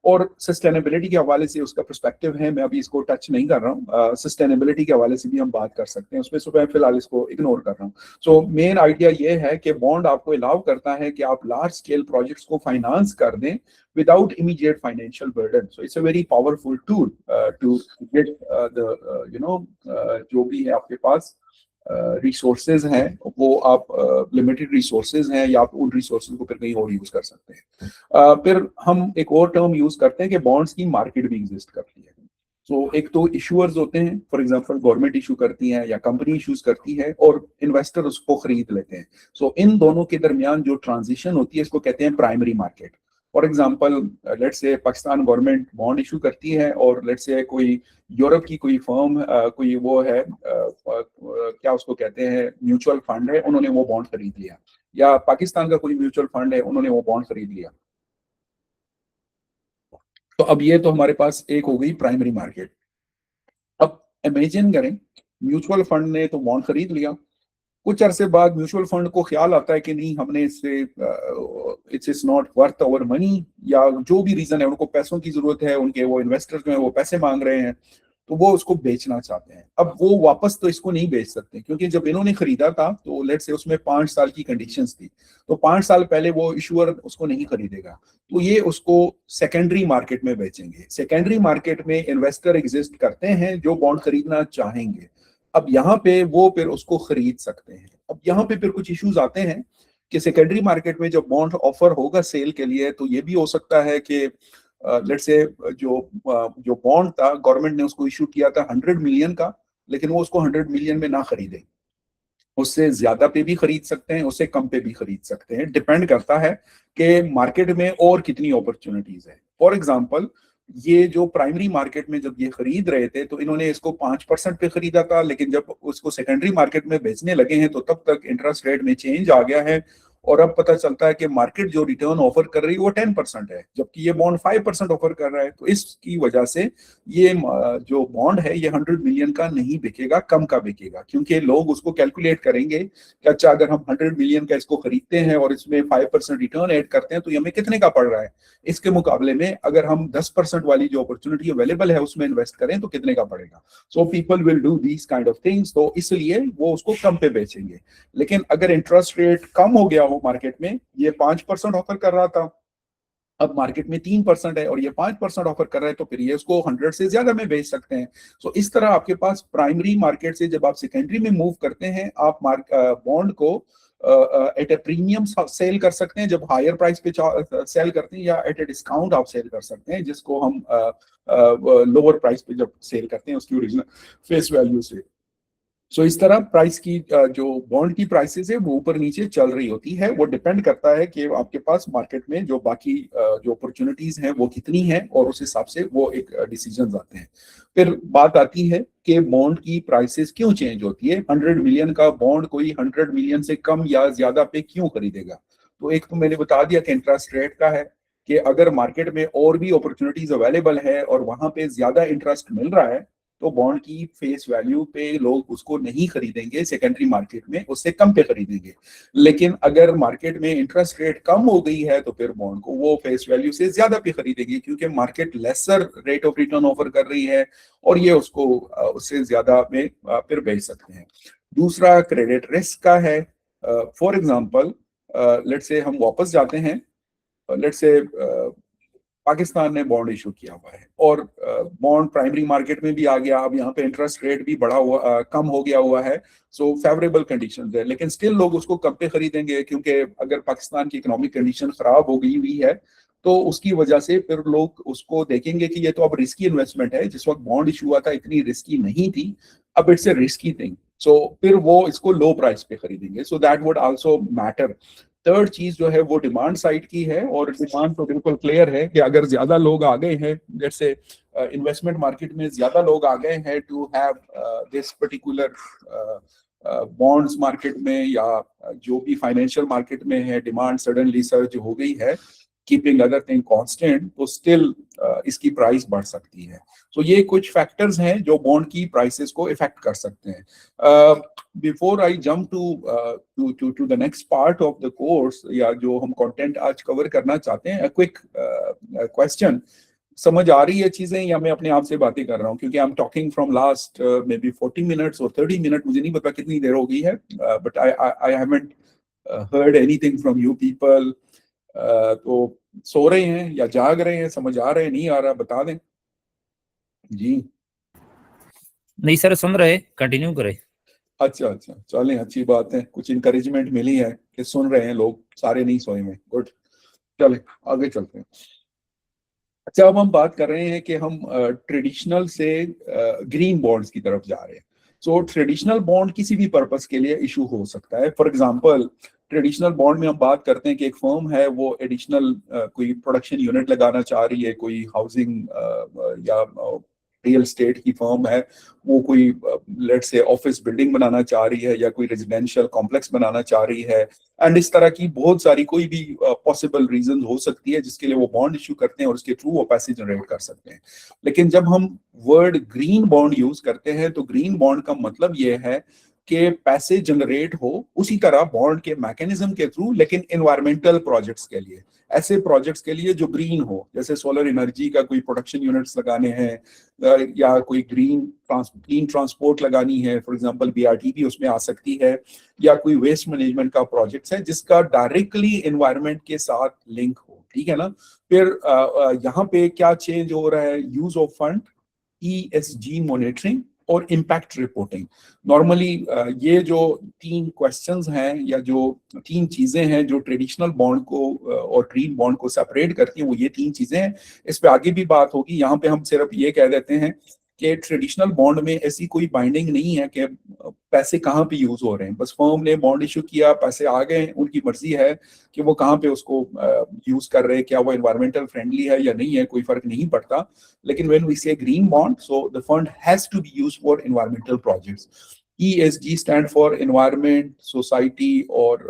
और सस्टेनेबिलिटी के हवाले से उसका पर्सपेक्टिव है, मैं अभी इसको टच नहीं कर रहा हूँ, सस्टेनेबिलिटी के हवाले से भी हम बात कर सकते हैं उसमें, मैं फिलहाल इसको इग्नोर कर रहा हूँ। सो मेन आइडिया ये है कि बॉन्ड आपको अलाउ करता है कि आप लार्ज स्केल प्रोजेक्ट्स को फाइनेंस कर दें without immediate financial burden. So it's a very powerful tool to get the जो भी है आपके पास रिसोर्सेज हैं, वो आप लिमिटेड रिसोर्सेज हैं या आप उन रिसोर्सेज को फिर कहीं और यूज कर सकते हैं। फिर हम एक और टर्म यूज करते हैं कि बॉन्ड्स की मार्केट भी एग्जिस्ट करती है। तो एक तो इशूअर्स होते हैं, फॉर एग्जांपल गवर्नमेंट इशू करती है या कंपनी इशूज करती है और इन्वेस्टर उसको खरीद लेते हैं। सो इन दोनों के दरमियान जो ट्रांजिशन होती है इसको कहते हैं primary market. For example, let's say Pakistan government bond issue करती है और लेट्स से कोई यूरोप की कोई फर्म, कोई वो है, क्या उसको कहते हैं, म्यूचुअल फंड है, उन्होंने वो बॉन्ड खरीद लिया, या पाकिस्तान का कोई म्यूचुअल फंड है, उन्होंने वो बॉन्ड खरीद लिया। तो अब ये तो हमारे पास एक हो गई प्राइमरी मार्केट। अब इमेजिन करें, म्यूचुअल फंड ने तो बॉन्ड खरीद लिया, कुछ अरसे बाद म्यूचुअल फंड को ख्याल आता है कि नहीं, हमने इससे it's not worth our money, या जो भी रीजन है, उनको पैसों की जरूरत है, उनके वो इन्वेस्टर्स जो है वो पैसे मांग रहे हैं, तो वो उसको बेचना चाहते हैं। अब वो वापस तो इसको नहीं बेच सकते, क्योंकि जब इन्होंने खरीदा था तो लेट्स से उसमें 5 साल की कंडीशंस थी, तो 5 साल पहले वो इशूअर उसको नहीं खरीदेगा, तो ये उसको सेकेंडरी मार्केट में बेचेंगे। सेकेंडरी मार्केट में इन्वेस्टर एग्जिस्ट करते हैं जो बॉन्ड खरीदना चाहेंगे। अब यहाँ पे वो फिर उसको खरीद सकते हैं। अब यहाँ पे फिर कुछ इश्यूज आते हैं कि सेकेंडरी मार्केट में जब बॉन्ड ऑफर होगा सेल के लिए, तो ये भी हो सकता है कि लेट्स से जो बॉन्ड था, गवर्नमेंट ने उसको इशू किया था 100 मिलियन का, लेकिन वो उसको 100 मिलियन में ना खरीदे, उससे ज्यादा पे भी खरीद सकते हैं, उससे कम पे भी खरीद सकते हैं। डिपेंड करता है कि मार्केट में और कितनी अपॉर्चुनिटीज है। फॉर एग्जांपल, ये जो प्राइमरी मार्केट में जब ये खरीद रहे थे तो इन्होंने इसको 5% पे खरीदा था, लेकिन जब उसको सेकेंडरी मार्केट में बेचने लगे हैं तो तब तक इंटरेस्ट रेट में चेंज आ गया है, और अब पता चलता है कि मार्केट जो रिटर्न ऑफर कर रही है वो 10% है, जबकि ये बॉन्ड 5% ऑफर कर रहा है। तो इसकी वजह से ये जो बॉन्ड है ये 100 मिलियन का नहीं बिकेगा, कम का बिकेगा, क्योंकि लोग उसको कैलकुलेट करेंगे कि अच्छा, अगर हम 100 मिलियन का इसको खरीदते हैं और इसमें 5% रिटर्न ऐड करते हैं तो ये हमें कितने का पड़ रहा है, इसके मुकाबले में अगर हम 10% वाली जो अपॉर्चुनिटी अवेलेबल है उसमें इन्वेस्ट करें तो कितने का पड़ेगा। So people will do these kind of things, तो इसलिए वो उसको कम पे बेचेंगे। लेकिन अगर इंटरेस्ट रेट कम हो गया हो मार्केट में, ये 5% ऑफर कर रहा था, अब मार्केट में 3% है और ये 5% ऑफर कर रहा है, तो फिर ये उसको 100 से ज्यादा में बेच सकते हैं। सो इस तरह आपके पास प्राइमरी मार्केट से जब आप सेकेंडरी में मूव करते हैं, आप बॉन्ड को एट ए प्रीमियम सेल कर सकते हैं, जब हायर प्राइस पे सेल करते हैं, या एट ए डिस्काउंट आप सेल कर सकते हैं, जिसको हम लोअर प्राइस पे जब सेल करते हैं उसकी ओरिजिनल फेस वैल्यू से। सो इस तरह प्राइस की जो बॉन्ड की प्राइसेस है वो ऊपर नीचे चल रही होती है। वो डिपेंड करता है कि आपके पास मार्केट में जो बाकी जो अपॉर्चुनिटीज हैं वो कितनी है, और उस हिसाब से वो एक डिसीजंस आते हैं। फिर बात आती है कि बॉन्ड की प्राइसेस क्यों चेंज होती है, 100 मिलियन का बॉन्ड कोई 100 मिलियन से कम या ज्यादा पे क्यों खरीदेगा। तो एक तो मैंने बता दिया कि इंटरेस्ट रेट का है, कि अगर मार्केट में और भी अपॉर्चुनिटीज अवेलेबल है और वहां पे ज्यादा इंटरेस्ट मिल रहा है, तो बॉन्ड की फेस वैल्यू पे लोग उसको नहीं खरीदेंगे, सेकेंडरी मार्केट में उससे कम पे खरीदेंगे। लेकिन अगर मार्केट में इंटरेस्ट रेट कम हो गई है तो फिर बॉन्ड को वो फेस वैल्यू से ज्यादा पे खरीदेंगे, क्योंकि market lesser rate of return offer कर रही है और ये उसको उससे ज्यादा में फिर बेच सकते हैं। दूसरा क्रेडिट रिस्क का है। फॉर एग्जांपल लेट्स से हम वापस जाते हैं, लेट्स से पाकिस्तान ने बॉन्ड इशू किया हुआ है और बॉन्ड प्राइमरी मार्केट में भी आ गया, अब यहाँ पे इंटरेस्ट रेट भी बढ़ा हुआ कम हो गया हुआ है, सो फेवरेबल कंडीशंस है, लेकिन स्टिल लोग उसको कब पे खरीदेंगे, क्योंकि अगर पाकिस्तान की इकोनॉमिक कंडीशन खराब हो गई हुई है तो उसकी वजह से फिर लोग उसको देखेंगे कि ये तो अब रिस्की इन्वेस्टमेंट है, जिस वक्त बॉन्ड इशू हुआ था इतनी रिस्की नहीं थी, अब इट्स ए रिस्की थिंग, सो फिर वो इसको लो प्राइस पे खरीदेंगे, so that would also matter. Third चीज जो है वो डिमांड साइड की है, और डिमांड तो बिल्कुल क्लियर है कि अगर ज्यादा लोग आ गए हैं, जैसे इन्वेस्टमेंट मार्केट में ज्यादा लोग आ गए हैं to have this particular bonds market में या जो भी फाइनेंशियल मार्केट में है, डिमांड सडनली सर्ज हो गई है, कीपिंग अदर थिंग कांस्टेंट, तो स्टिल इसकी प्राइस बढ़ सकती है। तो ये कुछ फैक्टर्स हैं जो बॉन्ड की प्राइसेस को इफेक्ट कर सकते हैं। Before I jump to the next part of the course, या जो हम कंटेंट आज कवर करना चाहते हैं, क्विक क्वेश्चन, समझ आ रही है चीजें या मैं अपने आप से बातें कर रहा हूँ, क्योंकि I am talking from last may be 40 minutes और 30 मिनट, मुझे नहीं पता कितनी देर हो गई है, but I haven't heard anything from you people. तो सो रहे हैं या जाग रहे हैं, समझ आ रहे हैं, नहीं आ रहा, बता दें जी। नहीं सर, सुन रहे, कंटिन्यू करें। अच्छा अच्छा, चलें, अच्छी बात है, कुछ इंकरेजमेंट मिली है कि सुन रहे हैं लोग, सारे नहीं सोए में, गुड। चले आगे चलते हैं। अच्छा, अब हम बात कर रहे हैं कि हम ट्रेडिशनल से ग्रीन बॉन्ड्स की तरफ जा रहे हैं। सो ट्रेडिशनल बॉन्ड किसी भी पर्पस के लिए इशू हो सकता है। फॉर एग्जांपल, ट्रेडिशनल बॉन्ड में हम बात करते हैं कि एक फर्म है, वो एडिशनल कोई प्रोडक्शन यूनिट लगाना चाह रही है, कोई हाउसिंग या रियल स्टेट की फर्म है, वो कोई लेट्स से ऑफिस बिल्डिंग बनाना चाह रही है या कोई रेजिडेंशियल कॉम्प्लेक्स बनाना चाह रही है, एंड इस तरह की बहुत सारी कोई भी पॉसिबल रीजन हो सकती है जिसके लिए वो बॉन्ड इशू करते हैं और उसके थ्रू वो पैसे जनरेट कर सकते हैं। लेकिन जब हम वर्ड ग्रीन बॉन्ड यूज करते हैं तो ग्रीन बॉन्ड का मतलब ये है कि पैसे जनरेट हो उसी तरह बॉन्ड के मैकेनिज्म के थ्रू, लेकिन एनवायरमेंटल प्रोजेक्ट्स के लिए, ऐसे प्रोजेक्ट्स के लिए जो ग्रीन हो, जैसे सोलर एनर्जी का कोई प्रोडक्शन यूनिट्स लगाने हैं या कोई क्लीन ट्रांसपोर्ट लगानी है, फॉर एग्जांपल बीआरटी भी उसमें आ सकती है, या कोई वेस्ट मैनेजमेंट का प्रोजेक्ट है जिसका डायरेक्टली एनवायरमेंट के साथ लिंक हो, ठीक है ना। फिर यहाँ पे क्या चेंज हो रहा है, use of fund, ESG monitoring और इम्पैक्ट रिपोर्टिंग। नॉर्मली ये जो तीन क्वेश्चंस हैं या जो तीन चीजें हैं जो ट्रेडिशनल बॉन्ड को और ग्रीन बॉन्ड को सेपरेट करती हैं, वो ये तीन चीजें हैं। इस पे आगे भी बात होगी, यहाँ पे हम सिर्फ ये कह देते हैं कि ट्रेडिशनल बॉन्ड में ऐसी कोई बाइंडिंग नहीं है कि पैसे कहाँ पे यूज हो रहे हैं, बस फर्म ने बॉन्ड इशू किया, पैसे आ गए, उनकी मर्जी है कि वो कहाँ पे उसको यूज कर रहे हैं, क्या वो एनवायरमेंटल फ्रेंडली है या नहीं है, कोई फर्क नहीं पड़ता। लेकिन when we say green bond, so the fund has to be used for environmental projects. ESG stand for environment, society और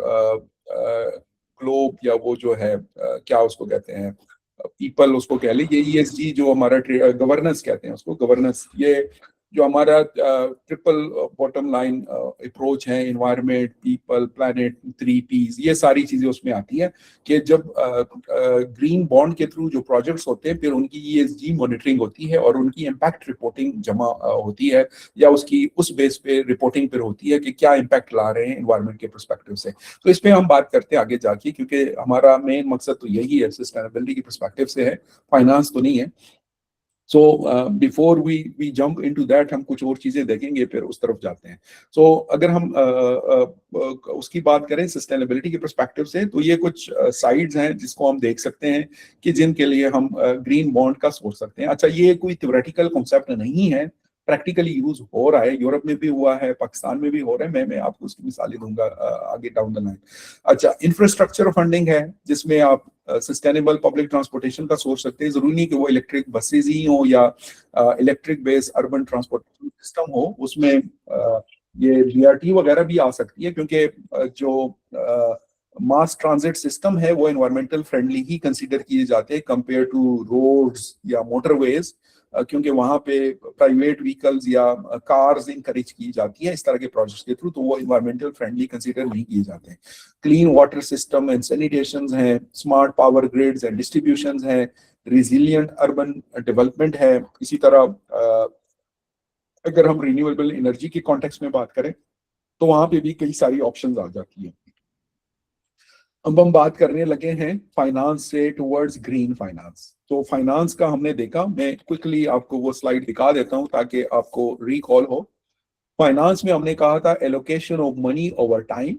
ग्लोब, या वो जो है क्या उसको कहते हैं, पीपल उसको कह लीजिए। ESG जो हमारा गवर्नेंस कहते हैं उसको, गवर्नेंस, ये जो हमारा ट्रिपल बॉटम लाइन अप्रोच है, एनवायरमेंट, पीपल, प्लैनेट, 3 Ps, ये सारी चीजें उसमें आती है कि जब ग्रीन बॉन्ड के थ्रू जो प्रोजेक्ट्स होते हैं फिर उनकी ESG मॉनिटरिंग होती है और उनकी इम्पैक्ट रिपोर्टिंग जमा होती है, या उसकी उस बेस पे रिपोर्टिंग फिर होती है कि क्या इम्पैक्ट ला रहे हैं एनवायरमेंट के परस्पेक्टिव से। तो इस पे हम बात करते हैं आगे जाके, क्योंकि हमारा मेन मकसद तो यही है, सस्टेनेबिलिटी की परस्पेक्टिव से है, फाइनेंस तो नहीं है। So before we jump into that, हम कुछ और चीजें देखेंगे फिर उस तरफ जाते हैं। सो अगर हम उसकी बात करें सस्टेनेबिलिटी के परस्पेक्टिव से, तो ये कुछ साइड्स हैं जिसको हम देख सकते हैं कि जिनके लिए हम ग्रीन बॉन्ड का सोच सकते हैं। अच्छा, ये कोई थ्योरेटिकल कॉन्सेप्ट नहीं है, प्रैक्टिकली यूज हो रहा है, यूरोप में भी हुआ है, पाकिस्तान में भी हो रहा है, मैं आपको उसकी मिसालें दूंगा आगे डाउन द लाइन। अच्छा, इंफ्रास्ट्रक्चर फंडिंग है जिसमें आप सस्टेनेबल पब्लिक ट्रांसपोर्टेशन का सोच सकते हैं, जरूरी नहीं कि वो इलेक्ट्रिक बसेज ही हो या electric based urban transportation system हो, उसमें ये BRT वगैरह भी आ सकती है, क्योंकि जो मास ट्रांजिट सिस्टम है वो एनवायरमेंटल फ्रेंडली ही कंसीडर किए जाते हैं कंपेयर टू रोड्स या मोटरवेज, क्योंकि वहां पे प्राइवेट व्हीकल्स या कार्स इंकरेज की जाती है इस तरह के प्रोजेक्ट्स के थ्रू, तो वो एनवायरमेंटल फ्रेंडली कंसीडर नहीं किए जाते हैं। Clean water system and sanitation है, smart power grids and distribution है, रिजिलियंट अर्बन डेवलपमेंट है। इसी तरह अगर हम रिन्यूएबल एनर्जी के कॉन्टेक्स्ट में बात करें तो वहां पे भी कई सारी ऑप्शंस आ जाती है। अब हम बात करने लगे हैं फाइनेंस से टुवर्ड्स ग्रीन फाइनेंस। तो फाइनेंस का हमने देखा, मैं क्विकली आपको वो स्लाइड दिखा देता हूं ताकि आपको रिकॉल हो। फाइनेंस में हमने कहा था allocation of money over time,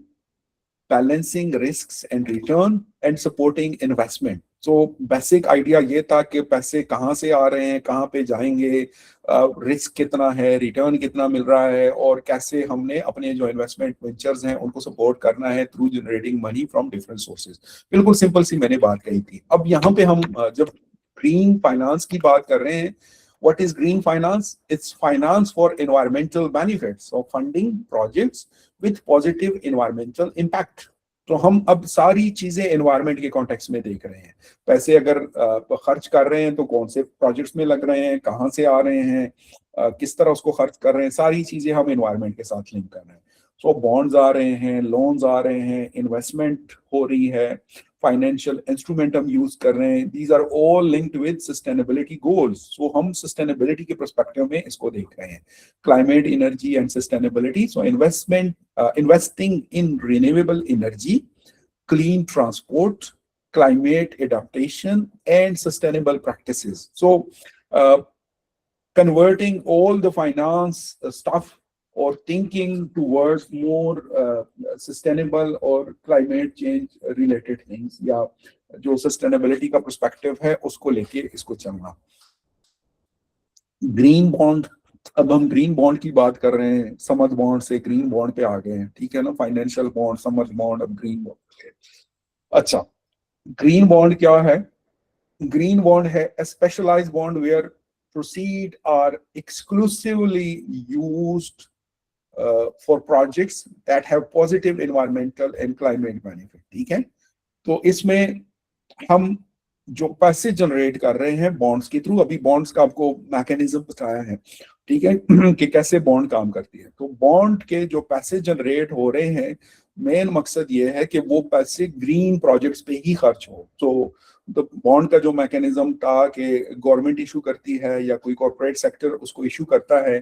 balancing risks and return and supporting investment. So basic idea ये था कि पैसे कहाँ से आ रहे हैं, कहाँ पे जाएंगे, रिस्क कितना है, रिटर्न कितना मिल रहा है, और कैसे हमने अपने जो इन्वेस्टमेंट वेंचर्स हैं उनको सपोर्ट करना है through generating money from different sources. बिल्कुल सिंपल सी मैंने बात कही थी। अब यहाँ पे हम जब ग्रीन फाइनेंस की बात कर रहे हैं, what is green finance? It's finance for environmental benefits of funding projects with positive environmental impact. तो हम अब सारी चीजें एनवायरनमेंट के कॉन्टेक्स्ट में देख रहे हैं। पैसे अगर खर्च कर रहे हैं तो कौन से प्रोजेक्ट्स में लग रहे हैं, कहाँ से आ रहे हैं, किस तरह उसको खर्च कर रहे हैं, सारी चीजें हम एनवायरनमेंट के साथ लिंक कर रहे हैं। सो बॉन्ड्स आ रहे हैं, लोन्स आ रहे हैं, इन्वेस्टमेंट हो रही है, फाइनेंशियल इंस्ट्रूमेंट हम यूज कर रहे हैं, these are all linked with sustainability goals. So हम सस्टेनेबिलिटी के पर्सपेक्टिव में इसको देख रहे हैं, climate, energy and sustainability. So investing in renewable energy, clean transport, climate adaptation and sustainable practices. So converting all the finance stuff or thinking towards more sustainable or climate change related things, या जो sustainability का perspective है उसको लेके इसको चलना। ग्रीन बॉन्ड, अब हम ग्रीन बॉन्ड की बात कर रहे हैं, समझ बॉन्ड से ग्रीन बॉन्ड पे आ गए हैं, ठीक है ना। फाइनेंशियल बॉन्ड, समझ बॉन्ड, अब ग्रीन बॉन्ड। अच्छा, ग्रीन बॉन्ड क्या है? ग्रीन बॉन्ड है a specialized bond where proceeds are exclusively used for projects that have positive environmental and climate benefit, ठीक है। तो इसमें हम जो पैसे जनरेट कर रहे हैं बॉन्ड्स के थ्रू, अभी बॉन्ड्स का आपको मैकेनिज्म बताया है, ठीक है, कि कैसे बॉन्ड काम करती है। तो बॉन्ड के जो पैसे जनरेट हो रहे हैं, मेन मकसद ये है कि वो पैसे ग्रीन प्रोजेक्ट्स पे ही खर्च हो। तो बॉन्ड का जो मैकेनिज्म था कि गवर्नमेंट इशू करती है या कोई कॉर्पोरेट सेक्टर उसको इशू करता है,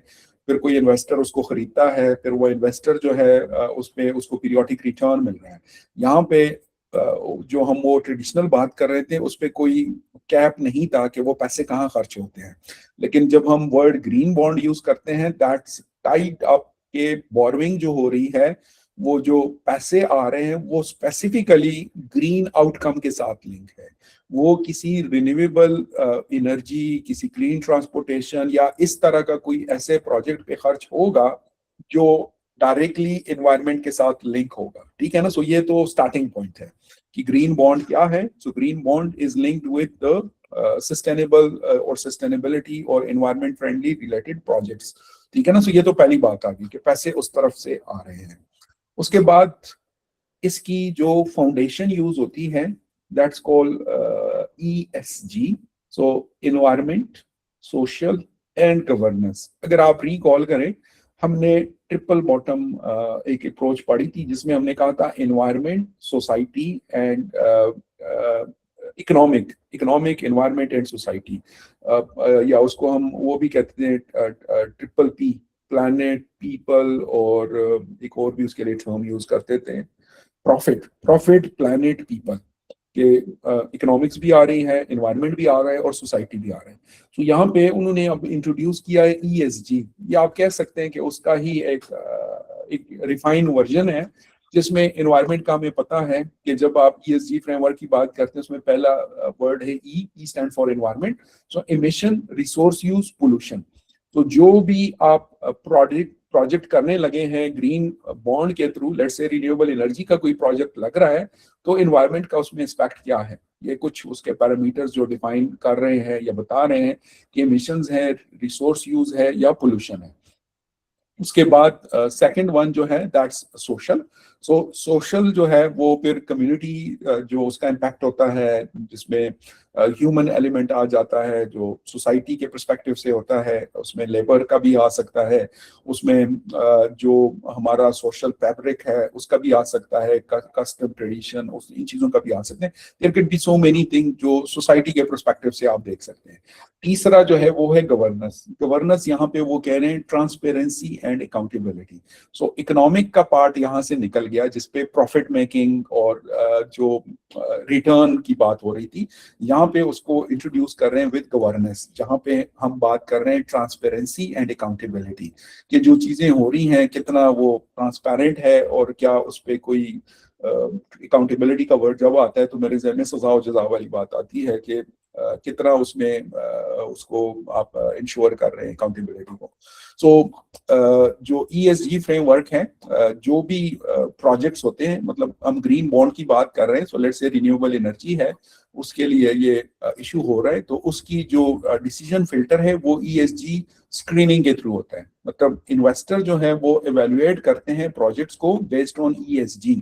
फिर कोई इन्वेस्टर उसको खरीदता है, फिर वो इन्वेस्टर जो है उसपे उसको पीरियोडिक रिटर्न मिल रहा है। यहाँ पे जो हम वो ट्रेडिशनल बात कर रहे थे उस पर कोई कैप नहीं था कि वो पैसे कहाँ खर्च होते हैं। लेकिन जब हम वर्ड ग्रीन बॉन्ड यूज करते हैं, दैट्स टाइड अप के बोरोइंग जो हो रही है, वो जो पैसे आ रहे हैं वो स्पेसिफिकली ग्रीन आउटकम के साथ लिंक है। वो किसी रिन्यूएबल एनर्जी, किसी क्लीन ट्रांसपोर्टेशन या इस तरह का कोई ऐसे प्रोजेक्ट पे खर्च होगा जो डायरेक्टली एनवायरनमेंट के साथ लिंक होगा, ठीक है ना। सो ये तो स्टार्टिंग पॉइंट है कि ग्रीन बॉन्ड क्या है। So green bond is linked with the sustainable और सस्टेनेबिलिटी और एनवायरनमेंट फ्रेंडली रिलेटेड प्रोजेक्ट्स, ठीक है ना। सो ये तो पहली बात आ गई कि पैसे उस तरफ से आ रहे हैं। उसके बाद इसकी जो फाउंडेशन यूज होती है, that's called ESG, so environment, social and governance. अगर आप रिकॉल करें, हमने ट्रिपल बॉटम एक अप्रोच पढ़ी थी जिसमें हमने कहा था environment, society and economic, environment and society, या उसको हम वो भी कहते हैं ट्रिपल P, प्लैनेट, पीपल, और एक और भी उसके लिए टर्म यूज करते थे, प्रॉफिट, प्लैनेट, पीपल के इकोनॉमिक्स भी आ रही है, एनवायरनमेंट भी आ रहा है और सोसाइटी भी आ रहा है। तो यहाँ पे उन्होंने अब इंट्रोड्यूस किया है ESG, या आप कह सकते हैं कि उसका ही एक रिफाइन वर्जन है, जिसमें एनवायरनमेंट का हमें पता है कि जब आप ESG फ्रेमवर्क की बात करते हैं उसमें पहला वर्ड है E stand for environment, so emission, resource use, pollution. तो जो भी आप प्रोजेक्ट करने लगे हैं ग्रीन बॉन्ड के through, let's say renewable energy का कोई प्रोजेक्ट लग रहा है, तो एनवायरनमेंट का उसमें इम्पैक्ट क्या है, ये कुछ उसके पैरामीटर्स जो डिफाइन कर रहे हैं या बता रहे हैं कि एमिशंस है, रिसोर्स यूज है या पोल्यूशन है। उसके बाद सेकंड वन जो है दैट्स सोशल। सोशल जो है वो फिर कम्युनिटी जो उसका इम्पैक्ट होता है, जिसमें ह्यूमन एलिमेंट आ जाता है, जो सोसाइटी के पर्सपेक्टिव से होता है, उसमें लेबर का भी आ सकता है, उसमें जो हमारा सोशल फैब्रिक है उसका भी आ सकता है, कस्टम ट्रेडिशन, इन चीज़ों का भी आ सकते हैं। There can be so many thing जो सोसाइटी के पर्सपेक्टिव से आप देख सकते हैं। तीसरा जो है वो है गवर्नेंस। गवर्नेंस यहाँ पे वो कह रहे हैं transparency and accountability. So economic का पार्ट यहाँ से निकल गया, जिसपे प्रॉफिट मेकिंग और जो रिटर्न की बात हो रही थी, यहाँ पे उसको इंट्रोड्यूस कर रहे हैं विद गवर्नेंस, जहाँ पे हम बात कर रहे हैं ट्रांसपेरेंसी एंड अकाउंटेबिलिटी, कि जो चीजें हो रही हैं कितना वो ट्रांसपेरेंट है, और क्या उस पर कोई अकाउंटेबिलिटी का वर्ड जब आता है तो मेरे ज़हन में सजा और जजा वाली बात आती है कि कितना उसमें उसको आप इंश्योर कर रहे हैं अकाउंटेबिलिटी को। सो जो ESG फ्रेमवर्क है, जो भी प्रोजेक्ट्स होते हैं, मतलब हम ग्रीन बॉन्ड की बात कर रहे हैं, so let's say renewable energy है, उसके लिए ये इशू हो रहा है, तो उसकी जो डिसीजन फिल्टर है वो ESG स्क्रीनिंग के थ्रू होता है। मतलब इन्वेस्टर जो है वो एवेल्युएट करते हैं प्रोजेक्ट्स को बेस्ड ऑन ESG,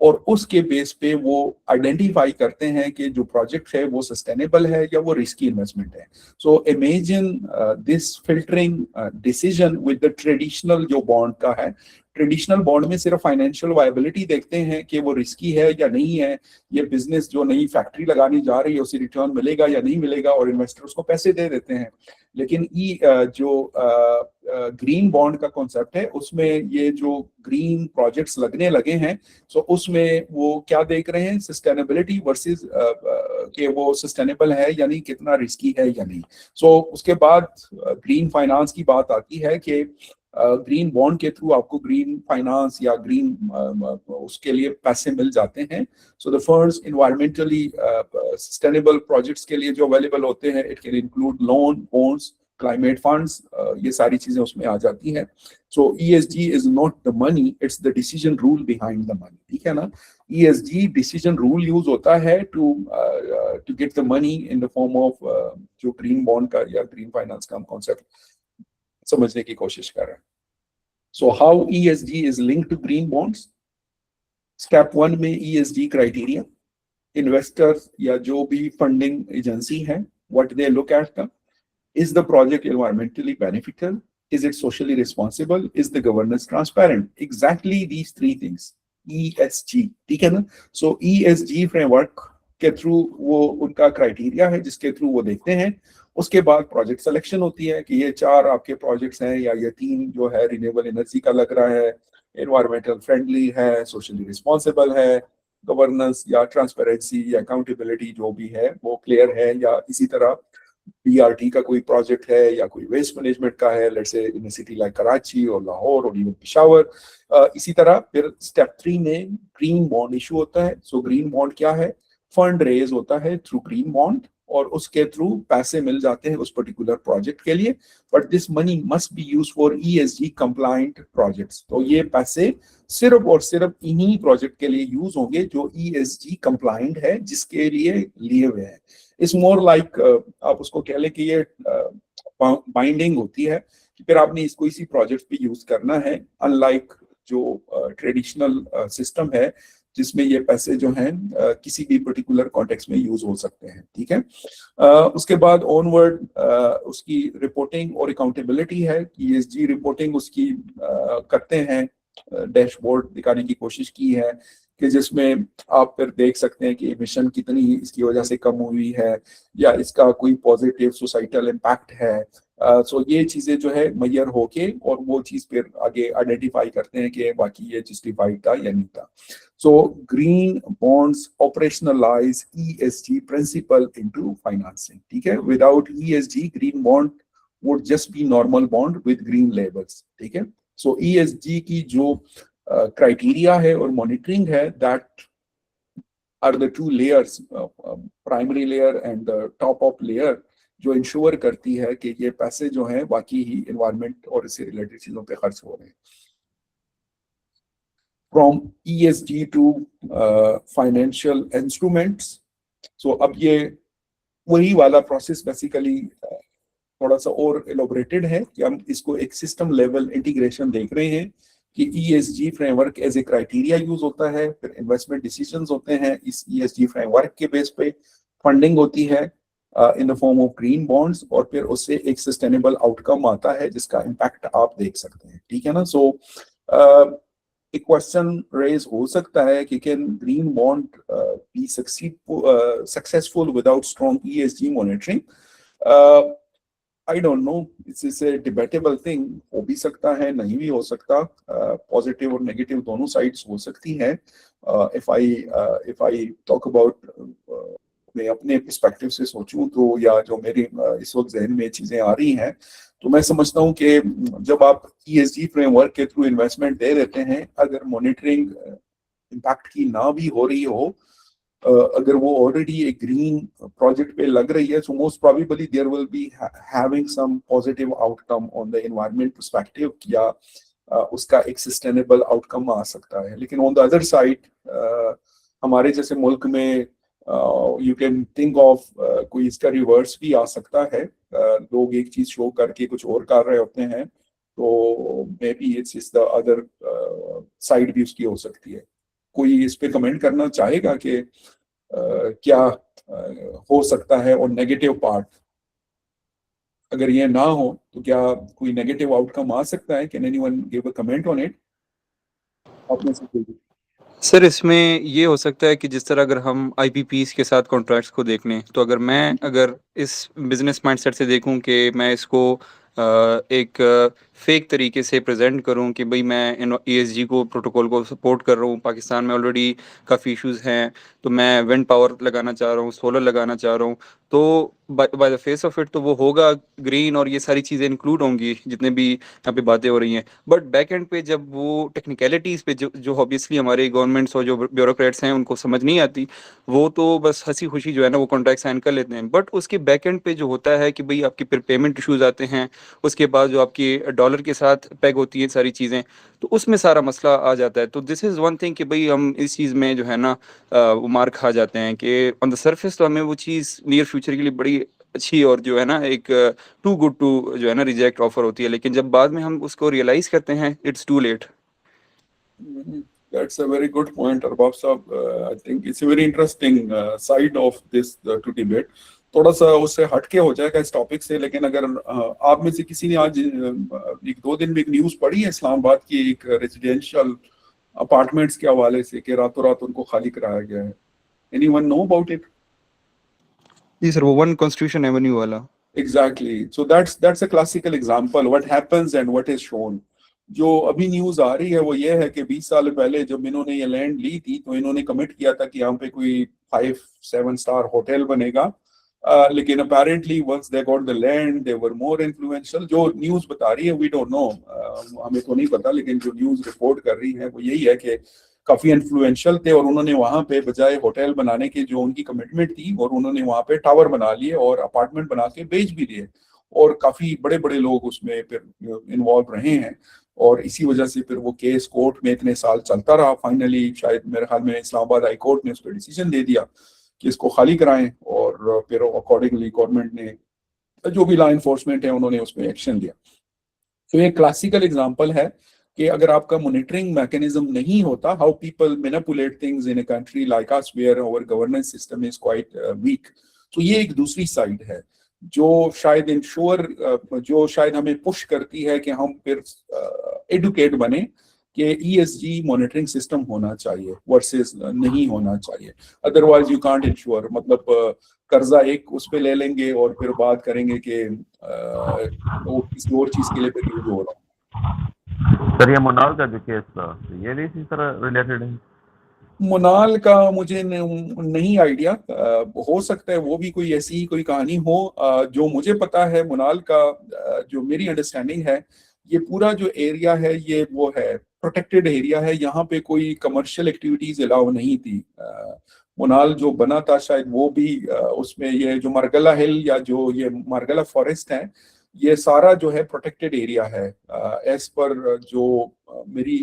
और उसके बेस पे वो आइडेंटिफाई करते हैं कि जो प्रोजेक्ट है वो सस्टेनेबल है या वो रिस्की इन्वेस्टमेंट है। So imagine this filtering decision with the traditional जो बॉन्ड का है। ट्रेडिशनल बॉन्ड में सिर्फ फाइनेंशियल वायबिलिटी देखते हैं कि वो रिस्की है या नहीं है, ये बिजनेस जो नई फैक्ट्री लगानी जा रही है उसे रिटर्न मिलेगा या नहीं मिलेगा, और इन्वेस्टर उसको पैसे दे देते हैं। लेकिन जो ग्रीन बॉन्ड का कॉन्सेप्ट है, उसमें ये जो ग्रीन प्रोजेक्ट्स लगने लगे हैं, सो उसमें वो क्या देख रहे हैं, सस्टेनेबिलिटी वर्सेस कि वो सस्टेनेबल है यानी कितना रिस्की है या नहीं। सो उसके बाद ग्रीन फाइनेंस की बात आती है कि ग्रीन बॉन्ड के थ्रू आपको ग्रीन फाइनेंस या ग्रीन उसके लिए पैसे मिल जाते हैं। So the funds environmentally sustainable projects के लिए जो अवेलेबल होते हैं, it can include loan, bonds, climate funds, ये सारी चीजें उसमें आ जाती हैं। सो ESG is not the money, it's the decision rule behind the money, ठीक है ना। ESG डिसीजन रूल यूज होता है to get the money in the form of जो ग्रीन बॉन्ड का या ग्रीन फाइनेंस का कॉन्सेप्ट समझने की कोशिश कर रहे हैं। So how ESG is linked to green bonds. Step 1 में ESG क्राइटेरिया, इन्वेस्टर्स या जो भी फंडिंग एजेंसी है, what they look at the is the project environmentally beneficial, is it socially responsible, is the governance transparent, exactly these three things, ESG, ठीक है ना। so ESG framework के थ्रू वो उनका क्राइटेरिया है जिसके थ्रू वो देखते हैं। उसके बाद प्रोजेक्ट सिलेक्शन होती है कि ये 4 आपके प्रोजेक्ट्स हैं या ये 3 जो है रिन्यूएबल एनर्जी का लग रहा है, एनवायरमेंटल फ्रेंडली है, सोशली रिस्पॉन्सिबल है, गवर्नेंस या ट्रांसपेरेंसी या अकाउंटेबिलिटी जो भी है वो क्लियर है, या इसी तरह BRT का कोई प्रोजेक्ट है या कोई वेस्ट मैनेजमेंट का है, let's say in city like Karachi और लाहौर और इवन पेशावर। इसी तरह फिर स्टेप 3 में ग्रीन बॉन्ड इशू होता है। सो ग्रीन बॉन्ड क्या है, फंड रेज होता है थ्रू ग्रीन बॉन्ड, और उसके थ्रू पैसे मिल जाते हैं उस पर्टिकुलर प्रोजेक्ट के लिए, but this money must be used for ESG compliant projects. तो ये पैसे सिर्फ और सिर्फ इन्हीं प्रोजेक्ट के लिए यूज होंगे जो ESG कंप्लायंट है, जिसके लिए लिए हुए हैं। इट्स मोर लाइक आप उसको कह लें कि ये बाइंडिंग होती है कि फिर आपने इसको इसी प्रोजेक्ट पे यूज करना है, अनलाइक जो ट्रेडिशनल सिस्टम है जिसमें ये पैसे जो हैं किसी भी पर्टिकुलर कॉन्टेक्स्ट में यूज हो सकते हैं, ठीक है। उसके बाद ऑनवर्ड उसकी रिपोर्टिंग और अकाउंटेबिलिटी है कि ESG रिपोर्टिंग उसकी करते हैं, डैशबोर्ड दिखाने की कोशिश की है कि जिसमें आप फिर देख सकते हैं कि एमिशन कितनी इसकी वजह से कम हुई है या इसका कोई पॉजिटिव सोसाइटल इम्पैक्ट है। सो ये चीजें जो है मैयर होके और वो चीज फिर आगे आइडेंटिफाई करते हैं कि बाकी ये जस्टिफाइड था या नहीं था। So green bonds operationalize ESG principle into financing, ठीक है। Without ESG green bond would just be normal bond with green labels, ठीक है। सो ESG की जो क्राइटेरिया है और मॉनिटरिंग है, that are the 2 layers, primary layer and the top of layer, जो इंश्योर करती है कि ये पैसे जो हैं बाकी ही एनवायरनमेंट और इससे रिलेटेड चीजों पे खर्च हो रहे हैं। From ESG to financial instruments. So अब ये वही वाला प्रोसेस बेसिकली थोड़ा सा और एलोबरेटेड है कि हम इसको एक सिस्टम लेवल इंटीग्रेशन देख रहे हैं कि ESG framework as a criteria use होता है, फिर इन्वेस्टमेंट डिसीजंस होते हैं इस ESG फ्रेमवर्क के बेस पे, फंडिंग होती है in the form of green bonds, और फिर उससे एक सस्टेनेबल आउटकम आता है जिसका इम्पैक्ट आप देख सकते हैं, ठीक है ना। सो एक क्वेश्चन रेज हो सकता है कि can green bond be successful without strong ESG monitoring. I don't no, it's a debatable thing, हो भी सकता है, नहीं भी हो सकता, पॉजिटिव और नेगेटिव दोनों साइड्स हो सकती हैं। इफ आई टॉक अबाउट, मैं अपने पर्सपेक्टिव से सोचूं तो, या जो मेरी इस वक्त जहन में चीजें आ रही हैं, तो मैं समझता हूं कि जब आप ESG फ्रेमवर्क के थ्रू इन्वेस्टमेंट दे देते हैं, अगर मॉनिटरिंग इम्पैक्ट की ना भी हो रही हो, अगर वो ऑलरेडी एक ग्रीन प्रोजेक्ट पे लग रही है, so most probably there will be having some positive outcome on the environment perspective, या उसका एक सस्टेनेबल आउटकम आ सकता है। लेकिन ऑन द अदर साइड हमारे जैसे मुल्क में यू कैन थिंक ऑफ कोई इसका रिवर्स भी आ सकता है, लोग एक चीज शो करके कुछ और कर रहे होते हैं, तो may be it's the other side भी उसकी हो सकती है। कोई इस पे कमेंट करना चाहेगा कि क्या हो सकता है, और नेगेटिव पार्ट अगर ये ना हो तो क्या कोई नेगेटिव आउटकम आ सकता है? Can anyone give a comment on it? आप में से कोई? सर इसमें ये हो सकता है कि जिस तरह अगर हम IPPs के साथ कॉन्ट्रैक्ट्स को देख लें, तो अगर इस बिजनेस माइंडसेट से देखूं कि मैं इसको एक फेक तरीके से प्रेजेंट करूं कि भाई मैं ESG को प्रोटोकॉल को सपोर्ट कर रहा हूं, पाकिस्तान में ऑलरेडी काफ़ी इश्यूज हैं, तो मैं विंड पावर लगाना चाह रहा हूं, सोलर लगाना चाह रहा हूं, तो by the face of it तो वो होगा ग्रीन और ये सारी चीज़ें इंक्लूड होंगी जितने भी यहाँ पे बातें हो रही हैं। बट बैक एंड पे जब वो टेक्निकलिटीज़ पे जो ऑब्वियसली हमारे गवर्नमेंट्स और जो ब्यूरोक्रेट्स हैं उनको समझ नहीं आती, वो तो बस हंसी खुशी जो है ना वो कॉन्ट्रैक्ट साइन कर लेते हैं। बट उसके बैक एंड पे जो होता है कि भाई आपकी फिर पेमेंट इश्यूज आते हैं, उसके बाद जो आपकी डॉलर के साथ पैग होती है सारी चीज़ें, तो उसमें सारा मसला आ जाता है। तो दिस इज़ वन थिंग कि भाई हम इस चीज़ में जो है ना वो मार खा जाते हैं कि ऑन द सरफेस तो हमें वो चीज़ नियर फ्यूचर के लिए बड़ी अच्छी और जो है ना एक टू गुड टू जो है ना रिजेक्ट ऑफर होती है, लेकिन जब बाद में हम उसको रियलाइज करते हैं it's too late. That's a very good point, Arbab साहब. I think it's a very interesting side of this to debate. थोड़ा सा उससे हटके हो जाएगा इस टॉपिक से, लेकिन अगर आप में से किसी ने आज एक दो दिन में एक न्यूज पढ़ी है इस्लामाबाद की एक रेजिडेंशियल अपार्टमेंट्स के हवाले से कि रातों रात उनको खाली कराया गया है? Anyone know about it? जी सर, वो वन कॉन्स्टिट्यूशन एवेन्यू वाला। Exactly. So that's a classical example. What happens and what is shown. जो अभी न्यूज आ रही है वो ये है कि 20 साल पहले जब इन्होंने ये लैंड ली थी तो इन्होंने कमिट किया था कि यहाँ पे कोई 5-7 स्टार होटल बनेगा, लेकिन apparently once they got the land they were more influential. जो न्यूज बता रही है वी डोंट नो, हमें तो नहीं पता, लेकिन जो न्यूज रिपोर्ट कर रही है वो यही है कि काफी इन्फ्लुएंशियल थे, और उन्होंने वहां पे बजाय होटल बनाने की जो उनकी कमिटमेंट थी, और उन्होंने वहां पे टावर बना लिए और अपार्टमेंट बना के बेच भी दिए, और काफी बड़े बड़े लोग उसमें फिर इन्वॉल्व रहे हैं, और इसी वजह से फिर वो केस कोर्ट में इतने साल चलता रहा। फाइनली शायद मेरे ख्याल में इस्लामाबाद हाई कोर्ट ने उस पर डिसीजन दे दिया कि इसको खाली कराएं, और फिर अकॉर्डिंगली गवर्नमेंट ने जो भी लॉ इन्फोर्समेंट है उन्होंने उसमें एक्शन लिया। तो ये क्लासिकल एग्जांपल है कि अगर आपका मॉनिटरिंग मैकेनिज्म नहीं होता, how people manipulate things in a country like us where our governance system is quite weak. तो ये एक दूसरी साइड है जो शायद जो शायद हमें पुश करती है कि हम फिर एडुकेट बने कि ESG मॉनिटरिंग सिस्टम होना चाहिए वर्सेस नहीं होना चाहिए। अदरवाइज यू कांट इंश्योर, मतलब कर्जा एक उस पे ले लेंगे और फिर बात करेंगे कि वो किसी और चीज के लिए फिर यूज हो रहा है। सर ये मोनाल का जो केस था ये भी इसी तरह रिलेटेड है? मोनाल का मुझे नहीं आइडिया, हो सकता है वो भी कोई ऐसी ही कोई कहानी हो। जो मुझे पता है मोनाल का, जो मेरी अंडरस्टैंडिंग है, ये पूरा जो एरिया है ये वो है प्रोटेक्टेड एरिया है, यहाँ पे कोई कमर्शियल एक्टिविटीज अलाउ नहीं थी। मोनाल जो बना था शायद वो भी उसमें ये जो मारगला हिल या जो ये मारगला फॉरेस्ट है, ये सारा जो है प्रोटेक्टेड एरिया है। एज पर जो मेरी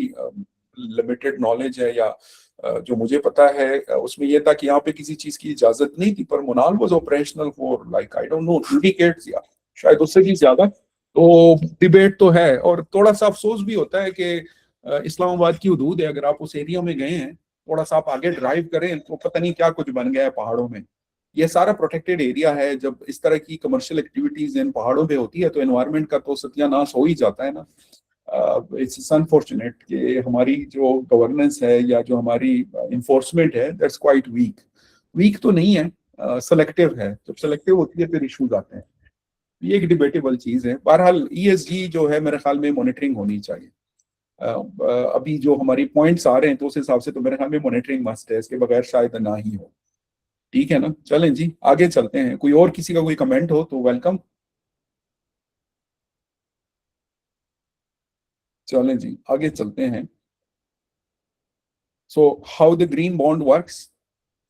लिमिटेड नॉलेज है या जो मुझे पता है, उसमें यह था कि यहाँ पे किसी चीज की इजाजत नहीं थी, पर Monal was operational for like I don't know 2 decades या शायद उससे भी ज्यादा। तो डिबेट तो है, और थोड़ा सा अफसोस भी होता है कि इस्लामाबाद की हदूद है, अगर आप उस एरिया में गए हैं, थोड़ा सा आप आगे ड्राइव करें तो पता नहीं क्या कुछ बन गया है पहाड़ों में। ये सारा प्रोटेक्टेड एरिया है। जब इस तरह की कमर्शियल एक्टिविटीज इन पहाड़ों पे होती है तो एनवायरनमेंट का तो सत्यानाश हो ही जाता है ना। इट्स अनफॉर्चुनेट कि हमारी जो गवर्नेंस है या जो हमारी इन्फोर्समेंट है दैट्स क्वाइट वीक। वीक तो नहीं है, सेलेक्टिव है। जब सेलेक्टिव होती है फिर इश्यूज आते हैं। ये एक डिबेटेबल चीज है। बहरहाल ESG जो है मेरे ख्याल में मॉनिटरिंग होनी चाहिए। अभी जो हमारी पॉइंट्स आ रहे हैं तो उस हिसाब से तो मेरे ख्याल में मॉनिटरिंग मस्ट है, इसके बगैर शायद ना ही हो। ठीक है ना, चलें जी आगे चलते हैं। कोई और किसी का कोई कमेंट हो तो वेलकम। चलें जी आगे चलते हैं। So how the green bond works.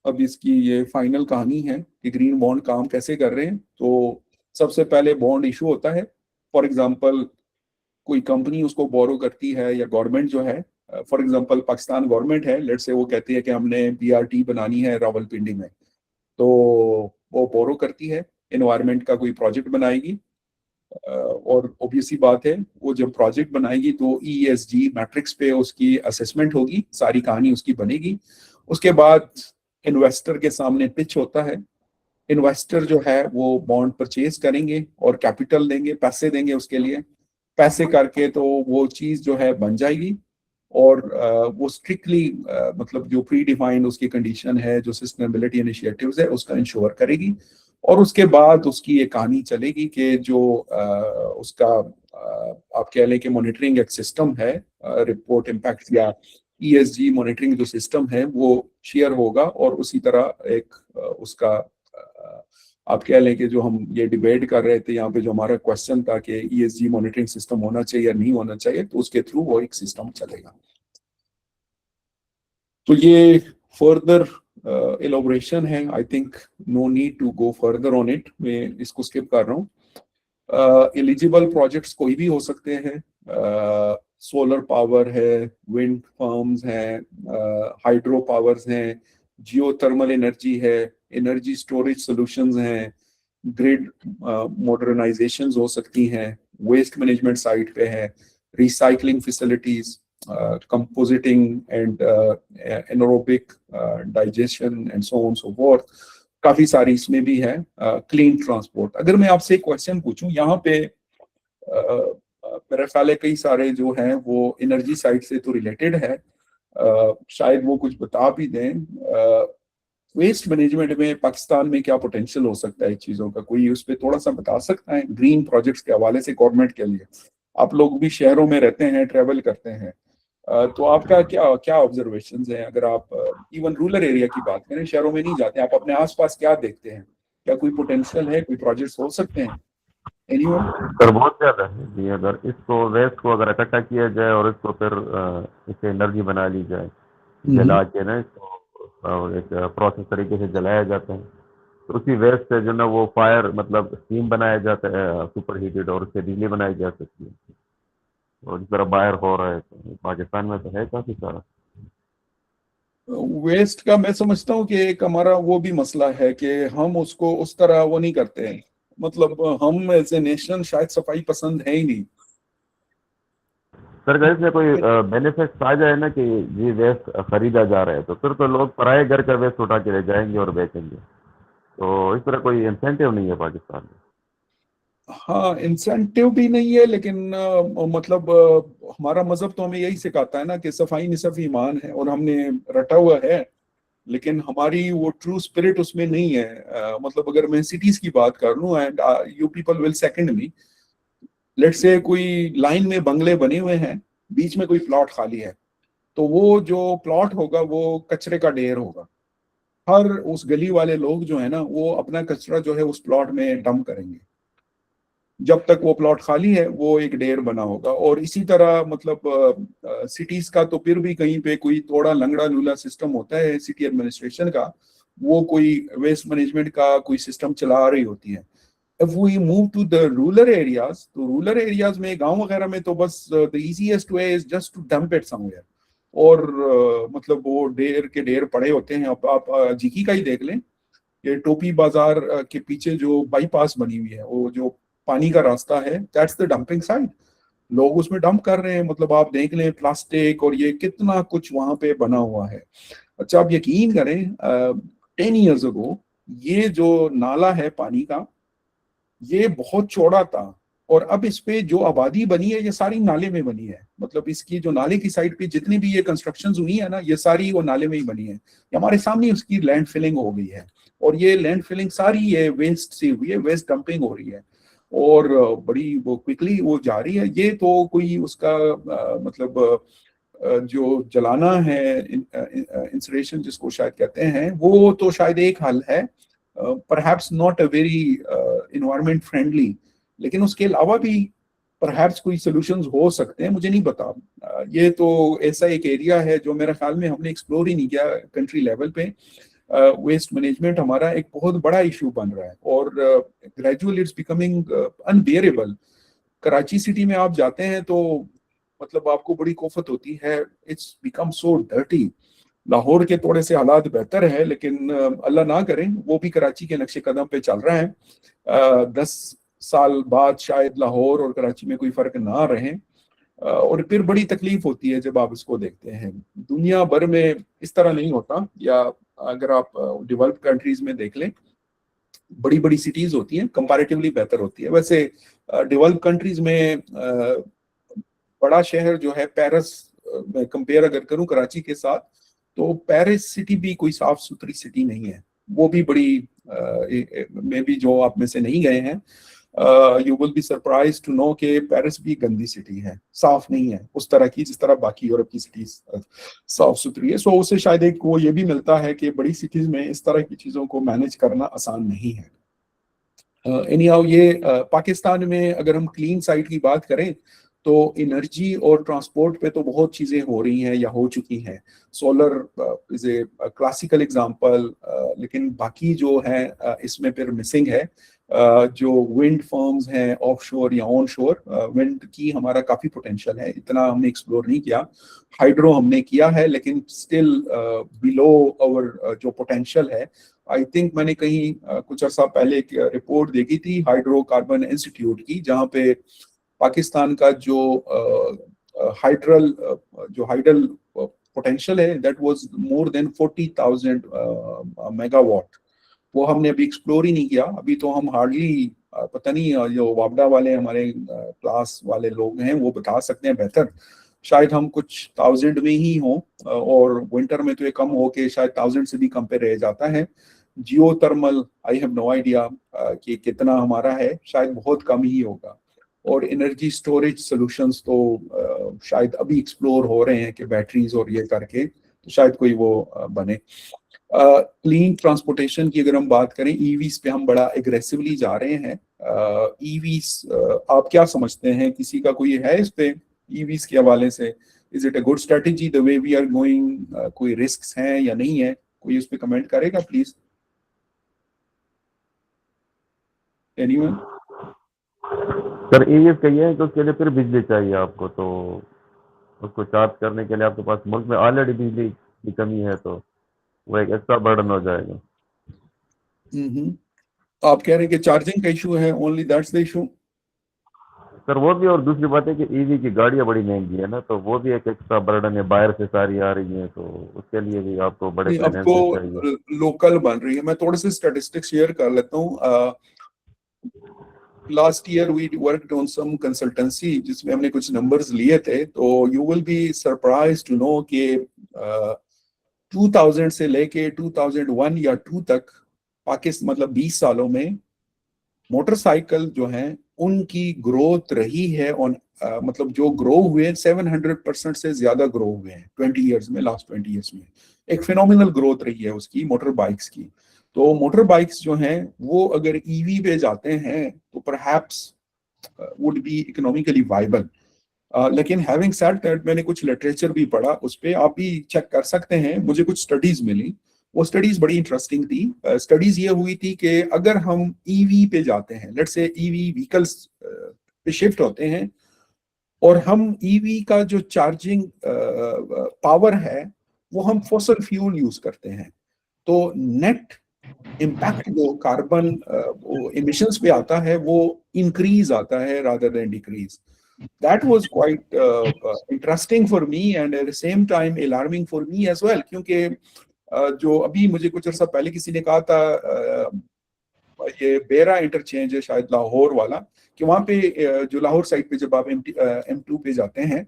अब इसकी ये फाइनल कहानी है कि ग्रीन बॉन्ड काम कैसे कर रहे हैं। तो सबसे पहले बॉन्ड इशू होता है। फॉर एग्जांपल कोई कंपनी उसको बोरो करती है या गवर्नमेंट जो है, फॉर एग्जांपल पाकिस्तान गवर्नमेंट है, लेट्स से वो कहती है कि हमने BRT बनानी है रावलपिंडी में, तो वो बोरो करती है, एनवायरनमेंट का कोई प्रोजेक्ट बनाएगी। और ऑब्वियस सी बात है वो जब प्रोजेक्ट बनाएगी तो ESG मैट्रिक्स पे उसकी असेसमेंट होगी, सारी कहानी उसकी बनेगी। उसके बाद इन्वेस्टर के सामने पिच होता है। इन्वेस्टर जो है वो बॉन्ड परचेज करेंगे और कैपिटल देंगे, पैसे देंगे उसके लिए। पैसे करके तो वो चीज जो है बन जाएगी और वो स्ट्रिक्टली मतलब जो प्री डिफाइंड उसकी कंडीशन है, जो सस्टेनेबिलिटी इनिशिएटिव्स है उसका इंश्योर करेगी। और उसके बाद उसकी ये कहानी चलेगी कि जो उसका आप कह लें कि मॉनिटरिंग एक सिस्टम है, रिपोर्ट इम्पैक्ट या ESG मॉनिटरिंग जो सिस्टम है वो शेयर होगा। और उसी तरह एक उसका आप कह लें कि जो हम ये डिबेट कर रहे थे यहाँ पे, जो हमारा क्वेश्चन था कि ESG मॉनिटरिंग सिस्टम होना चाहिए या नहीं होना चाहिए, तो उसके थ्रू वो एक सिस्टम चलेगा। तो ये फर्दर एलोबरेशन है। I think no need to go further on it, मैं इसको स्किप कर रहा हूँ। एलिजिबल प्रोजेक्ट्स कोई भी हो सकते हैं। सोलर पावर है, विंड फार्म्स हैं, हाइड्रो पावर्स हैं, जियोथर्मल एनर्जी है, एनर्जी स्टोरेज सॉल्यूशंस हैं, ग्रिड मॉडर्नाइजेशन हो सकती हैं, वेस्ट मैनेजमेंट साइड पे है, recycling facilities, compositing and anaerobic digestion and so on so fourth. काफी सारी इसमें भी है। Clean transport. अगर मैं आपसे एक क्वेश्चन पूछूं यहाँ पे, मेरा ख्याल है कई सारे जो हैं वो एनर्जी साइड से तो रिलेटेड है, शायद वो कुछ बता भी दें। वेस्ट मैनेजमेंट में पाकिस्तान में क्या पोटेंशियल हो सकता है चीजों का, कोई उस पर थोड़ा सा बता सकता है ग्रीन प्रोजेक्ट्स के हवाले से गवर्नमेंट के लिए। आप लोग भी शहरों में रहते हैं, ट्रेवल करते हैं, तो आपका क्या क्या ऑब्जर्वेशंस हैं। अगर आप इवन रूरल एरिया की बात करें, शहरों में नहीं जाते, आप अपने आसपास क्या देखते हैं, क्या कोई पोटेंशियल है, कोई प्रोजेक्ट्स हो सकते हैं? एनीवन? सर बहुत ज्यादा है जी। अगर इसको वेस्ट को अगर इकट्ठा किया जाए और इसको फिर इससे एनर्जी बना ली जाए, जला के ना इसको एक प्रोसेस तरीके से जलाया जाता है, तो उसी वेस्ट से जो ना वो फायर मतलब स्टीम बनाया जाता है सुपर हीटेड, और उससे बिजली बनाई जा सकती है। और इस तरह बाहर हो रहा है, तो पाकिस्तान में तो है काफी सारा। वेस्ट का मैं समझता हूँ कि एक हमारा वो भी मसला है कि हम उसको उस तरह वो नहीं करते हैं। मतलब हम एज ए नेशन शायद सफाई पसंद है ही नहीं। सर अगर इसमें कोई बेनिफिट आ जाए ना कि ये वेस्ट खरीदा जा रहा है, तो फिर तो लोग पराए घर का वेस्ट उठा के ले जाएंगे और बेचेंगे। तो इस तरह कोई इंसेंटिव नहीं है पाकिस्तान में। हाँ, इंसेंटिव भी नहीं है, लेकिन मतलब हमारा मजहब तो हमें यही सिखाता है ना कि सफाई निसफ ईमान है, और हमने रटा हुआ है, लेकिन हमारी वो ट्रू स्पिरिट उसमें नहीं है। मतलब अगर मैं सिटीज की बात कर लूँ, and you people will second me, let's say कोई लाइन में बंगले बने हुए हैं, बीच में कोई प्लॉट खाली है, तो वो जो प्लॉट होगा वो कचरे का ढेर होगा। हर उस गली वाले लोग जो है ना वो अपना कचरा जो है उस प्लॉट में डंप करेंगे। जब तक वो प्लॉट खाली है वो एक ढेर बना होगा। और इसी तरह मतलब सिटीज का तो फिर भी कहीं पे कोई थोड़ा लंगड़ा लूला सिस्टम होता है सिटी एडमिनिस्ट्रेशन का, वो कोई वेस्ट मैनेजमेंट का कोई सिस्टम चला रही होती है। If we move to the rural areas, तो रूरल एरियाज में, गांव वगैरह में, तो बस the easiest way is just to dump it somewhere। और मतलब वो ढेर के ढेर पड़े होते हैं। अब आप जीकी का ही देख लें, ये टोपी बाजार के पीछे जो बाईपास बनी हुई है, वो जो पानी का रास्ता है, दैट्स द डंपिंग साइट। लोग उसमें डंप कर रहे हैं, मतलब आप देख लें प्लास्टिक और ये कितना कुछ वहां पे बना हुआ है। अच्छा आप यकीन करें 10 years ago ये जो नाला है पानी का ये बहुत चौड़ा था, और अब इस पे जो आबादी बनी है ये सारी नाले में बनी है। मतलब इसकी जो नाले की साइड पे जितनी भी ये कंस्ट्रक्शंस हुई है ना, ये सारी वो नाले में ही बनी है। ये हमारे सामने उसकी लैंड फिलिंग हो गई है, और ये लैंड फिलिंग सारी ये वेस्ट से हुई है, वेस्ट डंपिंग हो रही है, और बड़ी वो क्विकली वो जा रही है। ये तो कोई उसका मतलब जो जलाना है इंसरेशन जिसको शायद कहते हैं, वो तो शायद एक हल है, perhaps not a very environment friendly, लेकिन उसके अलावा भी परहैप्स कोई सॉल्यूशंस हो सकते हैं, मुझे नहीं पता। ये तो ऐसा एक एरिया है जो मेरे ख्याल में हमने एक्सप्लोर ही नहीं किया कंट्री लेवल पे। वेस्ट मैनेजमेंट हमारा एक बहुत बड़ा इशू बन रहा है, और gradually it's becoming unbearable. Karachi city में आप जाते हैं तो मतलब आपको बड़ी कोफत होती है, it's become so dirty. Lahore के थोड़े से हालात बेहतर है, लेकिन अल्लाह ना करें वो भी कराची के नक्शे कदम पे चल रहा है। 10 साल बाद शायद लाहौर और कराची में कोई फर्क ना रहे, और फिर बड़ी तकलीफ होती है जब आप इसको देखते हैं। दुनिया भर में इस तरह नहीं होता, या अगर आप डेवलप्ड कंट्रीज में देख लें, बड़ी बड़ी सिटीज होती हैं कंपैरेटिवली बेहतर होती है। वैसे डेवलप्ड कंट्रीज में बड़ा शहर जो है पेरिस, मैं कंपेयर अगर करूं कराची के साथ, तो पेरिस सिटी भी कोई साफ सुथरी सिटी नहीं है। वो भी बड़ी मे बी जो आप में से नहीं गए हैं, you will be surprise to know कि पेरिस भी गंदी सिटी है, साफ नहीं है उस तरह की जिस तरह बाकी यूरोप की सिटीज साफ सुथरी है। सो उससे शायद एक वो ये भी मिलता है कि बड़ी सिटीज में इस तरह की चीजों को मैनेज करना आसान नहीं है। एनी हाउ ये पाकिस्तान में अगर हम क्लीन साइड की बात करें तो एनर्जी और ट्रांसपोर्ट पे तो बहुत चीजें हो रही हैं या हो चुकी हैं। Solar is a classical example, लेकिन बाकी जो है इसमें फिर मिसिंग है। जो विंड फर्म्स हैं ऑफशोर या ऑनशोर, विंड की हमारा काफी पोटेंशियल है, इतना हमने एक्सप्लोर नहीं किया। हाइड्रो हमने किया है लेकिन स्टिल बिलो आवर जो पोटेंशियल है। आई थिंक मैंने कहीं कुछ अर्सा पहले एक रिपोर्ट देखी थी हाइड्रोकार्बन इंस्टीट्यूट की, जहाँ पे पाकिस्तान का जो हाइडल पोटेंशियल है that was more than 40,000 megawatt. वो हमने अभी एक्सप्लोर ही नहीं किया। अभी तो हम हार्डली पता नहीं, जो वापडा वाले हमारे क्लास वाले लोग हैं वो बता सकते हैं बेहतर, शायद हम कुछ 1000 में ही हों, और विंटर में तो ये कम हो के शायद 1000 से भी कम पे रह जाता है। Geothermal I have no idea कि कितना हमारा है, शायद बहुत कम ही होगा। और एनर्जी स्टोरेज सॉल्यूशंस तो शायद अभी एक्सप्लोर हो रहे हैं कि बैटरीज और ये करके तो शायद कोई वो बने। क्लीन ट्रांसपोर्टेशन की अगर हम बात करें, ईवीज पे हम बड़ा एग्रेसिवली जा रहे हैं। ईवीज आप क्या समझते हैं, किसी का कोई है इस पे ईवीज के हवाले से? Is it a good strategy the way we are going? कोई रिस्क हैं या नहीं है? कोई उस पे कमेंट करेगा प्लीज? एनीवन? सर ईवीएस का ये है कि उसके लिए फिर बिजली चाहिए आपको, तो उसको चार्ज करने के लिए आपके पास मुल्क में ऑलरेडी बिजली की कमी है, तो वो एक एक्स्ट्रा बर्डन हो जाएगा। आप कह रहे हैं कि चार्जिंग का इशू है, only that's the issue? Sir वो भी, और दूसरी बात है कि ईवी की गाड़ियां बड़ी महंगी है ना, तो वो भी एक एक्स्ट्रा बर्डन है, बाहर से सारी आ रही हैं, तो उसके लिए भी आपको बड़े अब फाइनेंस चाहिए। तो लोकल बन रही है। मैं थोड़े से स्टैटिस्टिक्स शेयर कर लेता हूँ। Last year we worked on some consultancy जिसमें हमने कुछ नंबर्स लिए थे, तो you will be surprise to know कि 2000 से लेके 2001 या 2 तक पाकिस्तान मतलब 20 सालों में मोटरसाइकिल जो हैं उनकी ग्रोथ रही है ऑन मतलब जो ग्रो हुए 700% से ज्यादा ग्रो हुए हैं 20 इयर्स में, लास्ट 20 इयर्स में। एक फिनोमिनल ग्रोथ रही है उसकी मोटर बाइक्स की। तो मोटर बाइक्स जो हैं वो अगर ईवी पे जाते हैं तो perhaps would be economically viable. लेकिन हैविंग सेड दैट, मैंने कुछ लिटरेचर भी पढ़ा उस पर, आप भी चेक कर सकते हैं। मुझे कुछ स्टडीज मिली, वो स्टडीज बड़ी इंटरेस्टिंग थी। स्टडीज ये हुई थी कि अगर हम ईवी पे जाते हैं, लेट्स से ईवी व्हीकल्स पे शिफ्ट होते हैं, और हम ईवी का जो चार्जिंग पावर है वो हम फॉसिल फ्यूल यूज करते हैं, तो नेट इम्पैक्ट जो कार्बन एमिशंस पे आता है वो इंक्रीज आता है rather than decrease. that was quite interesting for me and at the same time alarming for me as well, क्योंकि जो अभी मुझे कुछ अर्सा पहले किसी ने कहा था, ये बेरा इंटरचेंज है शायद लाहौर वाला, कि वहाँ पे जो लाहौर साइड पे जब आप M2 पे जाते हैं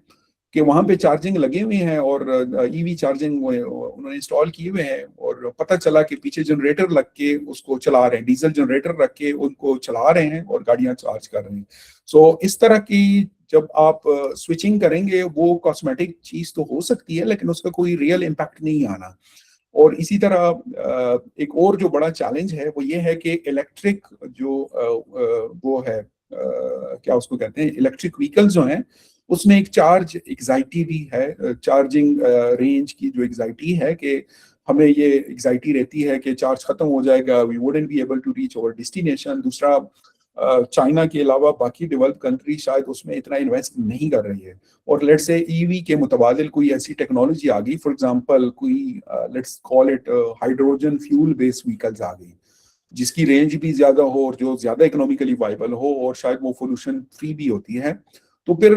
कि वहाँ पे चार्जिंग लगे हुए हैं और ईवी चार्जिंग उन्होंने इंस्टॉल किए हुए हैं, और पता चला कि पीछे जनरेटर लग के उसको चला रहे हैं, डीजल जनरेटर रख के उनको चला रहे हैं और गाड़ियां चार्ज कर रहे हैं। सो इस तरह की जब आप स्विचिंग करेंगे, वो कॉस्मेटिक चीज तो हो सकती है लेकिन उसका कोई रियल इम्पैक्ट नहीं आना। और इसी तरह एक और जो बड़ा चैलेंज है वो ये है कि इलेक्ट्रिक जो वो है, क्या उसको कहते हैं, इलेक्ट्रिक व्हीकल्स जो हैं उसमें एक चार्ज एग्जाइटी भी है, चार्जिंग रेंज की जो एग्जाइटी है कि हमें ये एग्जाइटी रहती है कि चार्ज खत्म हो जाएगा, we wouldn't be able to reach our destination. दूसरा, चाइना के अलावा बाकी डेवलप कंट्री शायद उसमें इतना इन्वेस्ट नहीं कर रही है, और लेट्स से ईवी के मुतबादिल कोई ऐसी टेक्नोलॉजी आ गई, फॉर एग्जांपल कोई let's call it hydrogen fuel based vehicles आ गई जिसकी रेंज भी ज्यादा हो और जो ज्यादा इकोनॉमिकली वाइबल हो और शायद वो पोल्यूशन फ्री भी होती है, तो फिर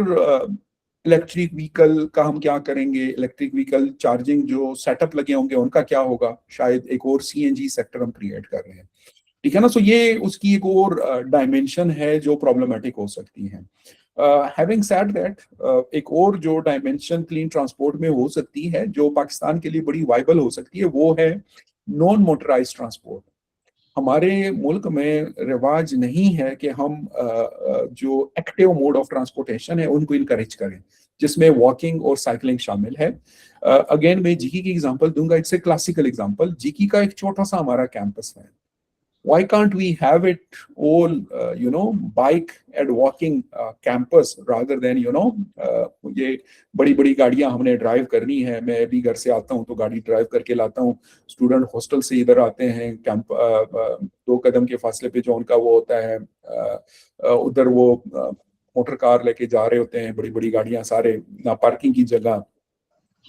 इलेक्ट्रिक व्हीकल का हम क्या करेंगे, इलेक्ट्रिक व्हीकल चार्जिंग जो सेटअप लगे होंगे उनका क्या होगा, शायद एक और CNG सेक्टर हम क्रिएट कर रहे हैं, ठीक है ना। सो ये उसकी एक और डायमेंशन है जो प्रॉब्लमेटिक हो सकती है। हैविंग सेड दैट, एक और जो डायमेंशन क्लीन ट्रांसपोर्ट में हो सकती है जो पाकिस्तान के लिए बड़ी वाइबल हो सकती है, वो है नॉन मोटराइज्ड ट्रांसपोर्ट। हमारे मुल्क में रिवाज नहीं है कि हम जो एक्टिव मोड ऑफ ट्रांसपोर्टेशन है उनको इनकरेज करें, जिसमें वॉकिंग और साइकिलिंग शामिल है। अगेन मैं जीकी की एग्जांपल दूंगा, इट्स ए क्लासिकल एग्जांपल। जीकी का एक छोटा सा हमारा कैंपस है, why can't we have it all bike and walking campus rather than ये बड़ी बड़ी गाड़ियां हमने ड्राइव करनी है। मैं भी घर से आता हूं तो गाड़ी ड्राइव करके लाता हूं, स्टूडेंट हॉस्टल से इधर आते हैं, कैंप 2 कदम के फासले पे जो उनका वो होता है, उधर वो मोटर कार लेके जा रहे होते हैं, बड़ी बड़ी गाड़ियां, सारे ना पार्किंग की जगह,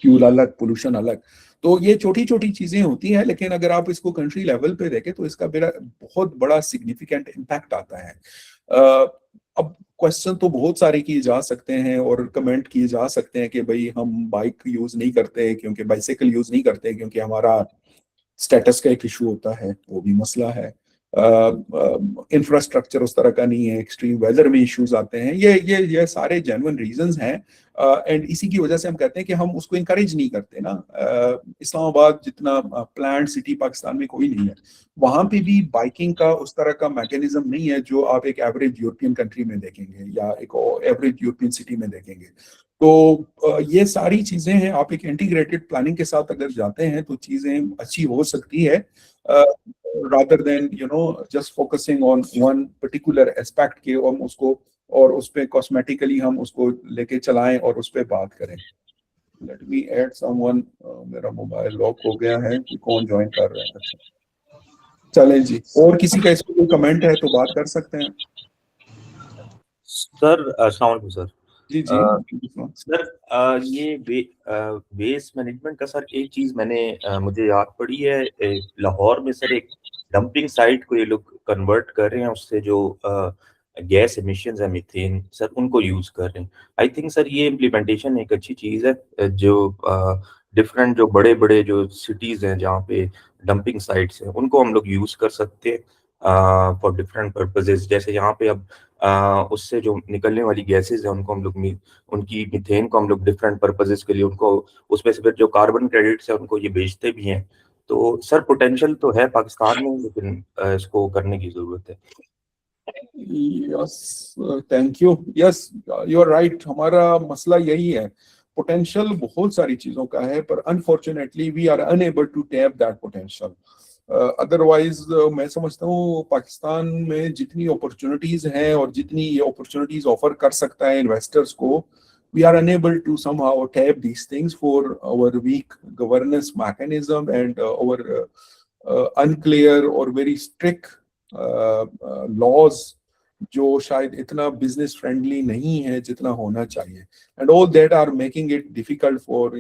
फ्यूल अलग, पोल्यूशन अलग। तो ये छोटी छोटी चीजें होती हैं, लेकिन अगर आप इसको कंट्री लेवल पे देखें तो इसका बहुत बड़ा सिग्निफिकेंट इम्पैक्ट आता है। अब क्वेश्चन तो बहुत सारे किए जा सकते हैं और कमेंट किए जा सकते हैं कि भाई हम बाइक यूज नहीं करते क्योंकि बाइसाइकिल यूज नहीं करते क्योंकि हमारा स्टेटस का एक इशू होता है, वो भी मसला है। इंफ्रास्ट्रक्चर उस तरह का नहीं है, एक्सट्रीम वेदर में इश्यूज आते हैं, ये सारे जेन्युइन रीजंस हैं। एंड इसी की वजह से हम कहते हैं कि हम उसको इंकरेज नहीं करते ना। इस्लामाबाद जितना प्लान्ड सिटी पाकिस्तान में कोई नहीं है, वहां पे भी बाइकिंग का उस तरह का मैकेनिज्म नहीं है जो आप एक एवरेज यूरोपियन कंट्री में देखेंगे या एक एवरेज यूरोपियन सिटी में देखेंगे। तो ये सारी चीजें हैं, आप एक इंटीग्रेटेड प्लानिंग के साथ अगर जाते हैं तो चीजें अच्छी हो सकती है, rather than just focusing on one particular aspect के हम उसको और उस पे कॉस्मेटिकली हम उसको लेके चलाएं और उस पे बात करें। Let me add someone, मेरा मोबाइल लॉक हो गया है कि कौन ज्वाइन कर रहा है। अच्छा चलें जी, और किसी का इस पे कोई कमेंट है तो बात कर सकते हैं। सर अस्सलाम वालेकुम सर। जी जी सर ये वेस्ट मैनेजमेंट का सर एक चीज मुझे याद पड़ी है, लाहौर में सर एक डंपिंग साइट को ये लोग कन्वर्ट कर रहे हैं, उससे जो गैस एमिशंस है मीथेन सर उनको यूज कर रहे हैं। आई थिंक सर ये इम्प्लीमेंटेशन एक अच्छी चीज है, जो डिफरेंट जो बड़े बड़े जो सिटीज हैं जहाँ पे डंपिंग साइट्स हैं उनको हम लोग यूज कर सकते हैं फॉर डिफरेंट पर्पजेज। जैसे यहाँ पे अब उससे जो निकलने वाली गैसेज है उनको हम लोग उनकी मीथेन को हम लोग डिफरेंट पर्पजेज के लिए उनको उसमें से फिर जो कार्बन क्रेडिट्स है उनको ये बेचते भी हैं। तो सर पोटेंशियल तो है पाकिस्तान में, लेकिन इसको करने की जरूरत है। Yes thank you, yes you are right. हमारा मसला यही है, पोटेंशियल बहुत सारी चीजों का है पर unfortunately we are unable to tap that potential. Otherwise मैं समझता हूँ पाकिस्तान में जितनी अपॉर्चुनिटीज हैं और जितनी ये अपॉर्चुनिटीज ऑफर कर सकता है इन्वेस्टर्स को, we are unable to somehow tap these things for our weak governance mechanism and our unclear or very strict laws जो शायद इतना बिजनेस फ्रेंडली नहीं है जितना होना चाहिए, and all that are making it difficult for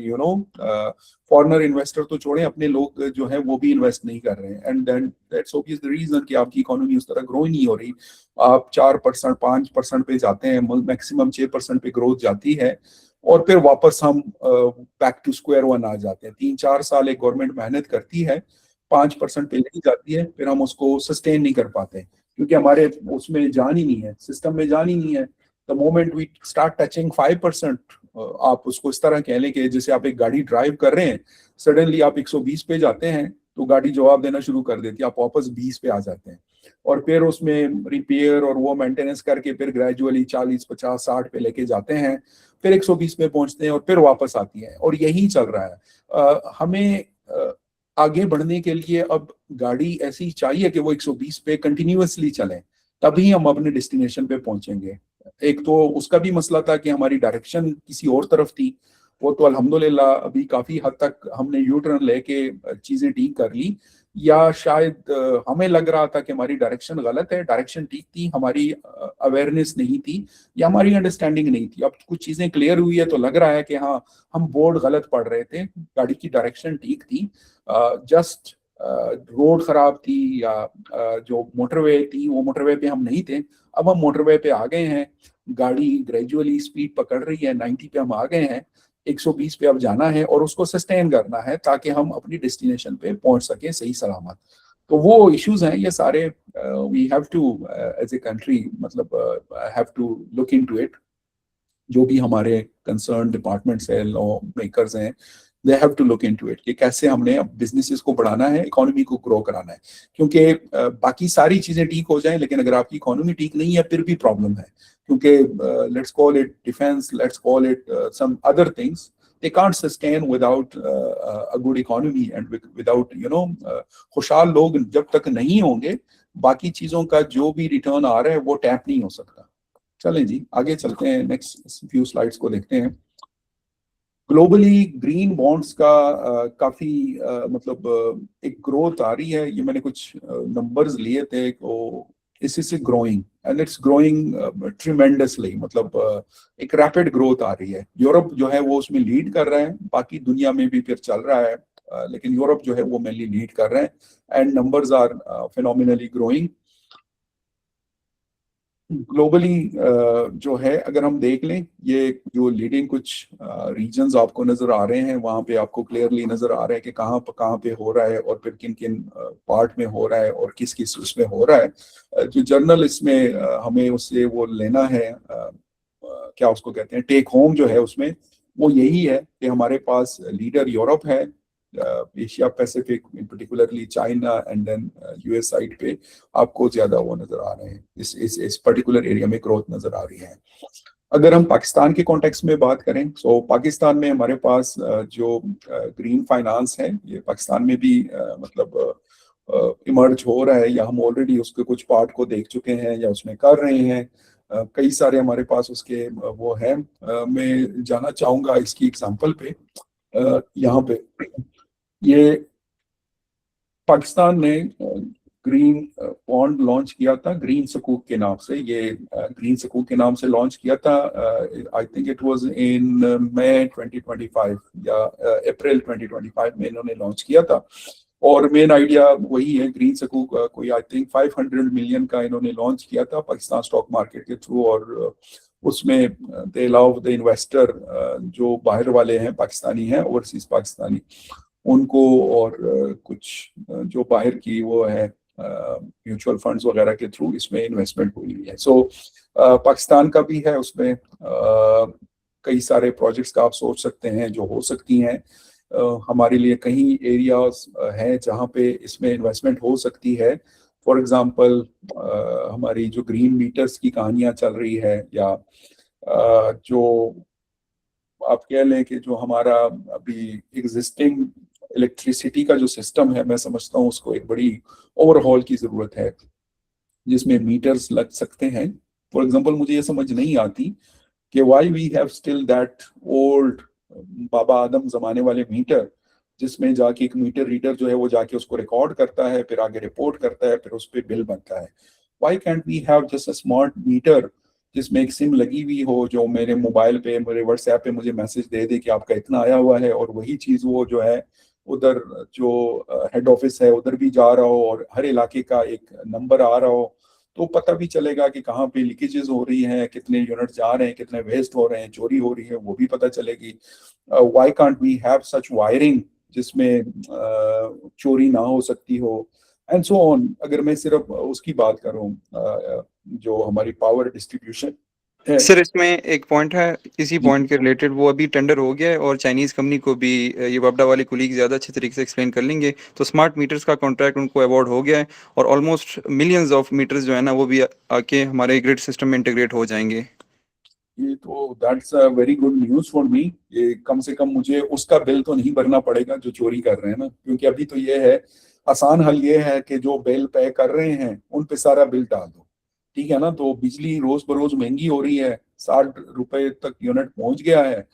foreigner investor तो छोड़े, अपने लोग जो है वो भी इन्वेस्ट नहीं कर रहे हैं, and then that's obvious the reason कि आपकी इकोनॉमी उस तरह ग्रो ही नहीं हो रही। आप 4% 5% पे जाते हैं, मैक्सिमम 6% पे ग्रोथ जाती है, और फिर वापस हम बैक टू स्क्वायर वन आ जाते हैं। 3-4 साल एक गवर्नमेंट मेहनत करती है, 5% पे लेके जाती है, फिर हम उसको सस्टेन नहीं कर पाते क्योंकि हमारे उसमें जान ही नहीं है, सिस्टम में जान ही नहीं है। The moment we start touching 5%, आप उसको इस तरह कह लें कि जैसे आप एक गाड़ी ड्राइव कर रहे हैं, सडनली आप 120 पे जाते हैं तो गाड़ी जवाब देना शुरू कर देती है, आप वापस 20 पे आ जाते हैं, और फिर उसमें रिपेयर और वो मेंटेनेंस करके फिर ग्रेजुअली 40, 50, 60 पे लेके जाते हैं, फिर 120 पे पहुंचते हैं और फिर वापस आती है, और यही चल रहा है। हमें आगे बढ़ने के लिए अब गाड़ी ऐसी चाहिए कि वो 120 पे कंटिन्यूअसली चले, तभी हम अपने डेस्टिनेशन पे पहुंचेंगे। एक तो उसका भी मसला था कि हमारी डायरेक्शन किसी और तरफ थी, वो तो अल्हम्दुलिल्लाह अभी काफी हद तक हमने यू टर्न लेके चीजें ठीक कर ली, या शायद हमें लग रहा था कि हमारी डायरेक्शन गलत है, डायरेक्शन ठीक थी, हमारी अवेयरनेस नहीं थी या हमारी अंडरस्टैंडिंग नहीं थी। अब कुछ चीजें क्लियर हुई है तो लग रहा है कि हाँ, हम बोर्ड गलत पढ़ रहे थे, गाड़ी की डायरेक्शन ठीक थी, जस्ट रोड खराब थी, या जो मोटरवे थी वो मोटरवे पे हम नहीं थे। अब हम मोटरवे पे आ गए हैं, गाड़ी ग्रेजुअली स्पीड पकड़ रही है, 90 पे हम आ गए हैं, 120 पे अब जाना है और उसको सस्टेन करना है ताकि हम अपनी डेस्टिनेशन पे पहुंच सके सही सलामत। तो वो इश्यूज हैं ये सारे, we have to as a country मतलब have to look into it. जो भी हमारे कंसर्न डिपार्टमेंट्स है, लॉ मेकर्स हैं, they have to look into it कि कैसे हमने अब बिजनेसेस को बढ़ाना है, इकोनॉमी को ग्रो कराना है, क्योंकि बाकी सारी चीजें ठीक हो जाएं लेकिन अगर आपकी इकोनॉमी ठीक नहीं है फिर भी प्रॉब्लम है, क्योंकि let's call it defence, let's call it some other things, they can't sustain without a good economy and without खुशहाल लोग जब तक नहीं होंगे, बाकी चीजों का जो भी रिटर्न आ रहा है वो टैप नहीं हो सकता। चलें जी आगे चलते हैं, नेक्स्ट फ्यू स्लाइड्स को देखते हैं। ग्लोबली ग्रीन बॉन्ड्स का काफी मतलब एक ग्रोथ आ रही है, ये मैंने कुछ नंबर्स लिए थे, तो इस growing and it's growing tremendously, मतलब एक रैपिड ग्रोथ आ रही है। यूरोप जो है वो उसमें लीड कर रहा है, बाकी दुनिया में भी फिर चल रहा है, लेकिन यूरोप जो है वो मेनली लीड कर रहे हैं and numbers are phenomenally growing. Globally जो है अगर हम देख लें, ये जो लीडिंग कुछ रीजन्स आपको नजर आ रहे हैं, वहां पे आपको क्लियरली नजर आ रहा है कि कहाँ पे हो रहा है और फिर किन किन पार्ट में हो रहा है और किस किस उसमें हो रहा है। जो जर्नल इसमें हमें उससे वो लेना है, क्या उसको कहते हैं, टेक होम जो है उसमें वो यही है कि हमारे पास लीडर यूरोप है, Asia Pacific in particularly China and then US side पे आपको ज्यादा वो नजर आ रहे हैं, इस पर्टिकुलर एरिया में ग्रोथ नजर आ रही है। अगर हम पाकिस्तान के कॉन्टेक्स्ट में बात करें, तो पाकिस्तान में हमारे पास जो ग्रीन फाइनेंस है ये पाकिस्तान में भी मतलब इमर्ज हो रहा है, या हम ऑलरेडी उसके कुछ पार्ट को देख चुके हैं या उसमें कर रहे हैं। कई सारे हमारे पास उसके वो है। मैं जाना चाहूंगा इसकी एग्जांपल पे, यहाँ पे ये पाकिस्तान ने ग्रीन बॉन्ड लॉन्च किया था ग्रीन सकूक के नाम से, ये ग्रीन सकूक के नाम से लॉन्च किया था, I think it was in May 2025 या अप्रैल 2025 में इन्होंने लॉन्च किया था। और मेन आइडिया वही है, ग्रीन सकूक कोई आई थिंक 500 मिलियन का इन्होंने लॉन्च किया था पाकिस्तान स्टॉक मार्केट के थ्रू, और उसमें दे अलाउ द इन्वेस्टर जो बाहर वाले हैं, पाकिस्तानी हैं, ओवरसीज पाकिस्तानी, उनको और कुछ जो बाहर की वो है म्यूचुअल फंड्स वगैरह के थ्रू इसमें इन्वेस्टमेंट हुई है। सो पाकिस्तान का भी है उसमें कई सारे प्रोजेक्ट्स का आप सोच सकते हैं जो हो सकती हैं। हमारे लिए कई एरियाज हैं जहाँ पे इसमें इन्वेस्टमेंट हो सकती है। फॉर एग्जांपल हमारी जो ग्रीन मीटर्स की कहानियां चल रही है, या जो आप कह लें कि जो हमारा अभी एग्जिस्टिंग इलेक्ट्रिसिटी का जो सिस्टम है, मैं समझता हूँ उसको एक बड़ी ओवरहॉल की जरूरत है जिसमें मीटर्स लग सकते हैं। फॉर एग्जांपल मुझे ये समझ नहीं आती कि why we have still that old बाबा आदम जमाने वाले मीटर, जिसमें जाके एक मीटर रीडर जो है वो जाके उसको रिकॉर्ड करता है, फिर आगे रिपोर्ट करता है, फिर उस पर बिल बनता है। Why can't we have just a smart meter जिसमें एक सिम लगी हुई हो, जो मेरे मोबाइल पे, मेरे व्हाट्सएप पे मुझे मैसेज दे दे कि आपका इतना आया हुआ है, और वही चीज़ वो जो है उधर जो हेड ऑफिस है उधर भी जा रहा हो, और हर इलाके का एक नंबर आ रहा हो, तो पता भी चलेगा कि कहाँ पे लीकेजेस हो रही हैं, कितने यूनिट जा रहे हैं, कितने वेस्ट हो रहे हैं, चोरी हो रही है, वो भी पता चलेगी। Why can't we have such wiring जिसमें चोरी ना हो सकती हो, एंड सो ऑन। अगर मैं सिर्फ उसकी बात करूं, जो हमारी पावर डिस्ट्रीब्यूशन है। सर इसमें एक पॉइंट है इसी पॉइंट के रिलेटेड, वो अभी टेंडर हो गया है और चाइनीज कंपनी को भी ये वापडा वाले कुलीग ज़्यादा अच्छे तरीके से एक्सप्लेन कर लेंगे, तो स्मार्ट मीटर्स का कॉन्ट्रैक्ट उनको अवार्ड हो गया है और ऑलमोस्ट मिलियंस ऑफ मीटर्स जो है ना वो भी आके हमारे ग्रिड सिस्टम में इंटीग्रेट हो जाएंगे। ये तो that's a very good news for me. ये कम से कम मुझे उसका बिल तो नहीं भरना पड़ेगा जो चोरी कर रहे हैं ना, क्योंकि अभी तो ये है, आसान हल ये है कि जो बिल पे कर रहे हैं उन पे सारा बिल डाल दो, ठीक है ना। तो बिजली रोज बरोज महंगी हो रही है, 60 रुपए तक यूनिट पहुंच गया है,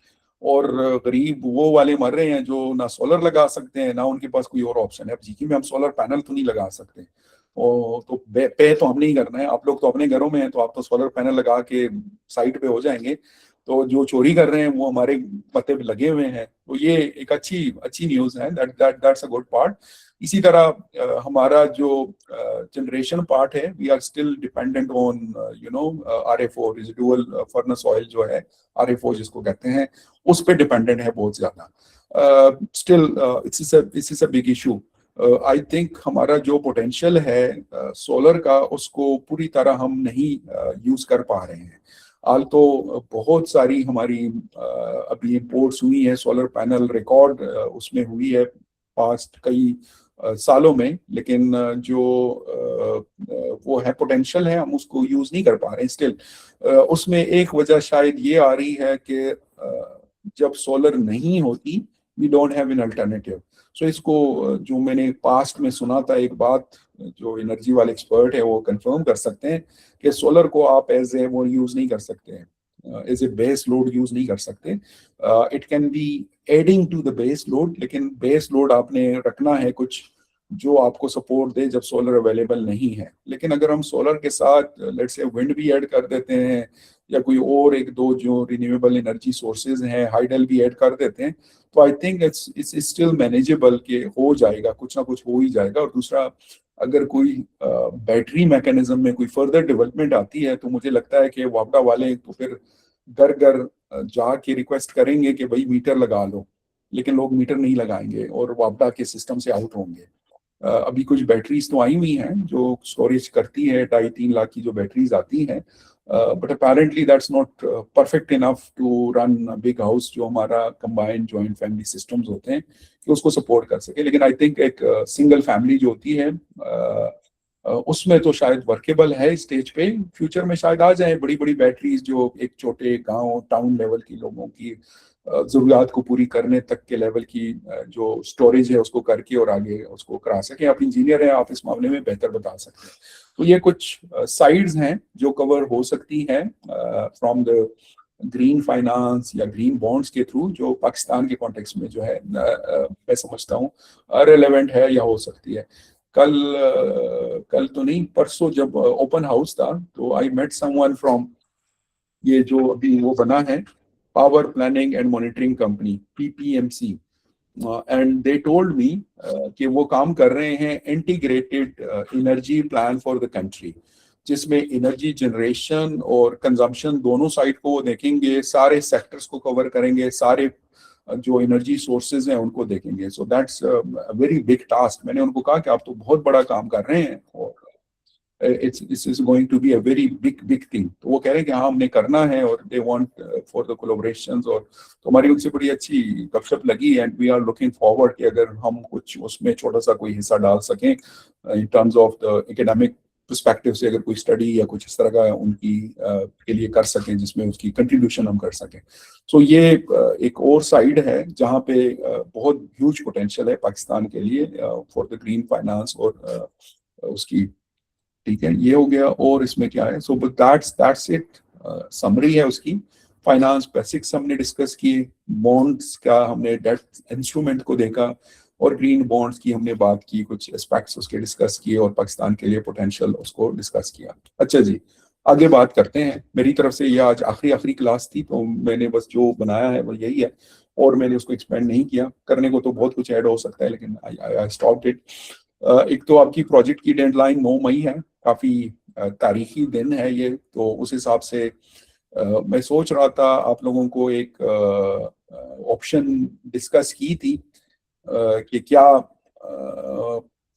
और गरीब वो वाले मर रहे हैं जो ना सोलर लगा सकते हैं ना उनके पास कोई और ऑप्शन है। अब जीके में हम सोलर पैनल तो नहीं लगा सकते, और तो पे तो हमने ही करना है। आप लोग तो अपने घरों में हैं, तो आप तो सोलर पैनल लगा के साइड पे हो जाएंगे, तो जो चोरी कर रहे हैं वो हमारे पते पे लगे हुए हैं। तो ये एक अच्छी अच्छी न्यूज है, दैट्स अ गुड पार्ट। इसी तरह हमारा जो जनरेशन पार्ट है, we are still dependent on RFO, residual furnace oil जो है, RFO जिसको कहते हैं, उस पर डिपेंडेंट है बहुत ज्यादा। Still it's a big issue. I think हमारा जो पोटेंशियल है सोलर का, उसको पूरी तरह हम नहीं यूज कर पा रहे हैं। हाल तो बहुत सारी हमारी अभी इंपोर्ट्स हुई है सोलर पैनल, रिकॉर्ड उसमें हुई है पास्ट कई सालों में, लेकिन जो वो है पोटेंशियल है, हम उसको यूज नहीं कर पा रहे हैं स्टिल। उसमें एक वजह शायद ये आ रही है कि जब सोलर नहीं होती, we don't have an alternative. So इसको जो मैंने पास्ट में सुना था, एक बात जो एनर्जी वाले एक्सपर्ट है वो कंफर्म कर सकते हैं कि सोलर को आप एज ए वो यूज नहीं कर सकते हैं, as a base load use नहीं कर सकते। It can be adding to the base load, लेकिन बेस लोड आपने रखना है कुछ जो आपको सपोर्ट दे जब सोलर अवेलेबल नहीं है। लेकिन अगर हम सोलर के साथ लेट्स से विंड भी ऐड कर देते हैं, या कोई और एक दो जो रिन्यूएबल एनर्जी सोर्सेज हैं, हाइडल भी ऐड कर देते हैं, तो I think it's still manageable के हो जाएगा, कुछ ना कुछ हो ही जाएगा। और दूसरा, अगर कोई बैटरी मैकेनिज्म में कोई फर्दर डेवलपमेंट आती है, तो मुझे लगता है कि वापडा वाले तो फिर घर घर जाके रिक्वेस्ट करेंगे कि भाई मीटर लगा लो, लेकिन लोग मीटर नहीं लगाएंगे और वापडा के सिस्टम से आउट होंगे। अभी कुछ बैटरीज तो आई हुई हैं जो स्टोरेज करती है, 2.5-3 लाख की जो बैटरीज आती हैं, but apparently that's not perfect enough to run big house, जो हमारा कंबाइंड जॉइंट फैमिली सिस्टम्स होते हैं, कि उसको सपोर्ट कर सके। लेकिन आई थिंक एक सिंगल फैमिली जो होती है उसमें तो शायद वर्केबल है स्टेज पे। फ्यूचर में शायद आ जाए बड़ी बड़ी बैटरीज जो एक छोटे गांव टाउन लेवल की लोगों की जरूरियात को पूरी करने तक के लेवल की जो स्टोरेज है उसको करके और आगे उसको करा सके। आप इंजीनियर हैं, आप इस मामले में बेहतर बता सकते हैं। तो ये कुछ साइड्स हैं जो कवर हो सकती हैं फ्रॉम द ग्रीन फाइनेंस या ग्रीन बॉन्ड्स के थ्रू, जो पाकिस्तान के कॉन्टेक्स्ट में जो है मैं समझता हूँ रेलेवेंट है या हो सकती है। कल तो नहीं, परसों जब ओपन हाउस था, तो आई मेट समवन फ्रॉम ये जो अभी वो बना है power planning and monitoring company, PPMC, and they told me कि वो काम कर रहे हैं integrated energy plan for the country, जिसमें एनर्जी जनरेशन और कंजम्पशन दोनों साइड को वो देखेंगे, सारे सेक्टर्स को कवर करेंगे, सारे जो एनर्जी सोर्सेज हैं उनको देखेंगे। So that's very big task. मैंने उनको कहा कि आप तो बहुत बड़ा काम कर रहे हैं और it's is going to be a very big thing. तो वो कह रहे हैं कि हाँ हमने करना है, और they want for the collaborations. और तो हमारी उनसे बड़ी अच्छी गपशप लगी, and we are looking forward कि अगर हम कुछ उसमें छोटा सा कोई हिस्सा डाल सकें in terms of the academic perspective से, अगर कोई स्टडी या कुछ इस तरह का उनकी के लिए कर सकें जिसमें उसकी कंट्रीब्यूशन हम कर सकें। सो ये एक और साइड है जहाँ पे बहुत ह्यूज पोटेंशियल है पाकिस्तान के लिए फॉर द ग्रीन फाइनेंस और उसकी। ठीक है, ये हो गया। और इसमें क्या है, सो दैट्स इट, समरी है उसकी। फाइनेंस बेसिक्स हमने डिस्कस किए, बॉन्ड्स का हमने डेट इंस्ट्रूमेंट को देखा, और ग्रीन बॉन्ड्स की हमने बात की, कुछ एस्पेक्ट्स उसके डिस्कस किए और पाकिस्तान के लिए पोटेंशियल उसको डिस्कस किया। अच्छा जी, आगे बात करते हैं। मेरी तरफ से ये आज आखिरी क्लास थी, तो मैंने बस जो बनाया है वो यही है और मैंने उसको एक्सपेंड नहीं किया। करने को तो बहुत कुछ ऐड हो सकता है, लेकिन आई स्टॉप्ड इट। एक तो आपकी प्रोजेक्ट की डेडलाइन 9 मई है, काफी तारीखी दिन है ये, तो उस हिसाब से मैं सोच रहा था आप लोगों को एक ऑप्शन डिस्कस की थी कि क्या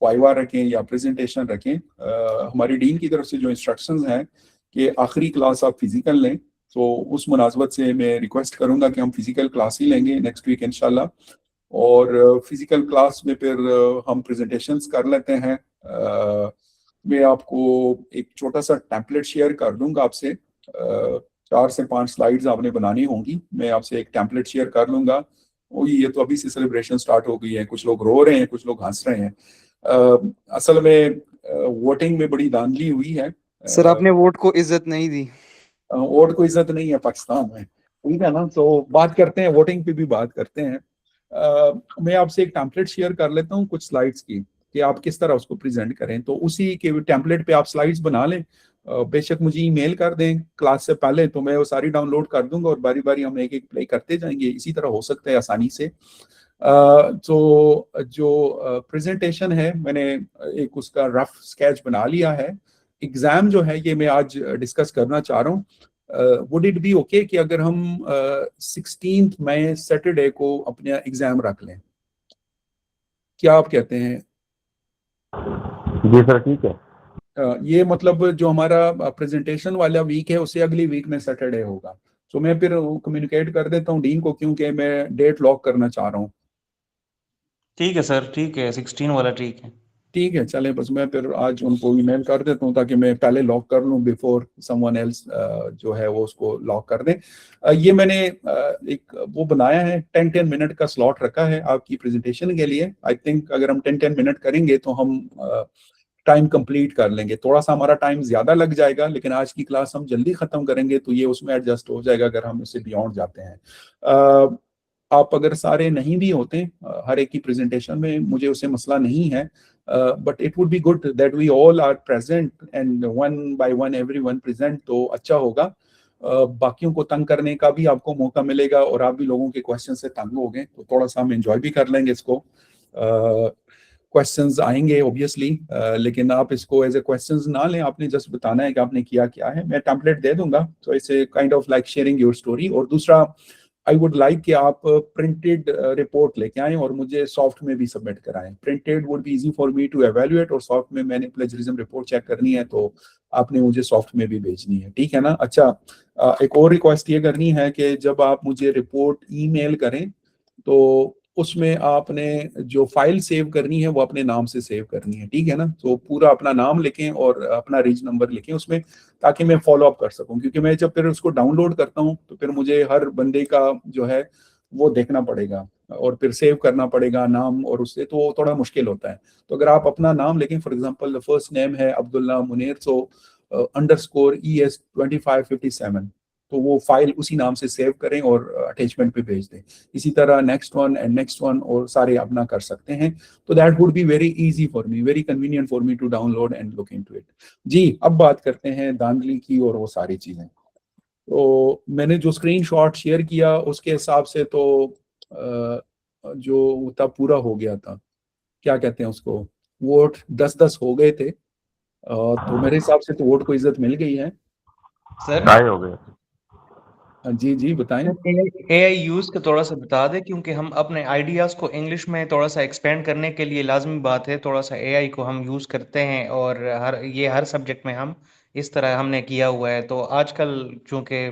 वाइवा रखें या प्रेजेंटेशन रखें। हमारी डीन की तरफ से जो इंस्ट्रक्शंस हैं कि आखिरी क्लास आप फिजिकल लें, तो उस मुनासबत से मैं रिक्वेस्ट करूंगा कि हम फिजिकल क्लास ही लेंगे नेक्स्ट वीक इंशाल्लाह। और फिजिकल क्लास में फिर हम प्रेजेंटेशंस कर लेते हैं। मैं आपको एक छोटा सा टेम्पलेट शेयर कर दूंगा आपसे, 4 से 5 स्लाइड्स आपने बनानी होंगी। मैं आपसे एक टेम्पलेट शेयर कर लूंगा। ये तो अभी से सेलिब्रेशन स्टार्ट हो गई है, कुछ लोग रो रहे हैं, कुछ लोग हंस रहे हैं। असल में वोटिंग में बड़ी धांधली हुई है। सर आपने वोट को इज्जत नहीं दी। वोट को इज्जत नहीं है पाकिस्तान में, ठीक है ना। तो बात करते हैं, वोटिंग पे भी बात करते हैं। मैं आपसे एक टेम्पलेट शेयर कर लेता हूँ कुछ स्लाइड्स की, कि आप किस तरह उसको प्रेजेंट करें। तो उसी के टेम्पलेट पे आप स्लाइड्स बना लें, बेशक मुझे ईमेल कर दें क्लास से पहले, तो मैं वो सारी डाउनलोड कर दूंगा और बारी बारी हम एक एक प्ले करते जाएंगे। इसी तरह हो सकता है आसानी से। तो जो प्रेजेंटेशन है, मैंने एक उसका रफ स्केच बना लिया है। एग्जाम जो है ये मैं आज डिस्कस करना चाह रहा हूँ। वुड इट बी ओके कि अगर हम 16 मई सैटरडे को अपना एग्जाम रख लें, क्या आप कहते हैं? जी सर, ठीक है। ये मतलब जो हमारा प्रेजेंटेशन वाला वीक है उससे अगली वीक में सैटरडे होगा। तो मैं फिर कम्युनिकेट कर देता हूँ डीन को, क्योंकि मैं डेट लॉक करना चाह रहा हूँ। ठीक है सर, ठीक है, 16 वाला ठीक है। ठीक है, चलें। बस मैं फिर आज उनको ईमेल कर देता हूँ ताकि मैं पहले लॉक कर लूँ बिफोर समवन एल्स जो है वो उसको लॉक कर दे। ये मैंने एक वो बनाया है, 10-10 मिनट का स्लॉट रखा है आपकी प्रेजेंटेशन के लिए। आई थिंक अगर हम 10-10 मिनट करेंगे तो हम टाइम कंप्लीट कर लेंगे। थोड़ा सा हमारा टाइम ज्यादा लग जाएगा, लेकिन आज की क्लास हम जल्दी खत्म करेंगे तो ये उसमें एडजस्ट हो जाएगा अगर हम इससे बियॉन्ड जाते हैं। आप अगर सारे नहीं भी होते हर एक की प्रेजेंटेशन में, मुझे उससे मसला नहीं है, but it would be good that we all are present and one by one everyone present, तो अच्छा होगा। बाकियों को तंग करने का भी आपको मौका मिलेगा और आप भी लोगों के क्वेश्चन से तंग हो गए तो थोड़ा सा हम एंजॉय भी कर लेंगे इसको। क्वेश्चंस आएंगे ऑब्वियसली, लेकिन आप इसको एज ए क्वेश्चंस ना लें, आपने जस्ट बताना है कि आपने किया क्या है। मैं टेम्पलेट दे दूंगा, तो it's a kind of like sharing your story. और दूसरा, आई वुड लाइक कि आप प्रिंटेड रिपोर्ट लेके आएं और मुझे सॉफ्ट में भी सबमिट कराएं। Printed would be easy for me to evaluate, और सॉफ्ट में मैंने प्लेजरिज्म रिपोर्ट चेक करनी है तो आपने मुझे सॉफ्ट में भी भेजनी है, ठीक है ना। अच्छा, एक और रिक्वेस्ट ये करनी है कि जब आप मुझे रिपोर्ट ईमेल करें तो उसमें आपने जो फाइल सेव करनी है वो अपने नाम से सेव करनी है, ठीक है ना। तो पूरा अपना नाम लिखें और अपना रीज नंबर लिखें उसमें, ताकि मैं फॉलो अप कर सकूं। क्योंकि मैं जब फिर उसको डाउनलोड करता हूं तो फिर मुझे हर बंदे का जो है वो देखना पड़ेगा और फिर सेव करना पड़ेगा नाम, और उससे तो थोड़ा मुश्किल होता है। तो अगर आप अपना नाम लिखें, फॉर एग्जाम्पल फर्स्ट नेम है अब्दुल्ला मुनीर, सो _ES 2557, तो वो फाइल उसी नाम से सेव करें और अटैचमेंट पे भेज दें। इसी तरह नेक्स्ट वन और सारे अपना कर सकते हैं। तो that would be very easy for me, very convenient for me to download and look into it. जी, अब बात करते हैं धांधली की और वो सारी चीजें। तो मैंने जो स्क्रीनशॉट शेयर किया उसके हिसाब से तो जो था पूरा हो गया था, क्या कहते हैं उसको, वोट 10-10 हो गए थे। तो मेरे हिसाब से तो वोट को इज्जत मिल गई है। सर टाई हो गया। जी जी बताएं। AI यूज का थोड़ा सा बता दे, क्योंकि हम अपने आइडियाज को इंग्लिश में थोड़ा सा एक्सपेंड करने के लिए लाजमी बात है थोड़ा सा AI को हम यूज करते हैं, और हर सब्जेक्ट में हम इस तरह हमने किया हुआ है। तो आजकल चूंकि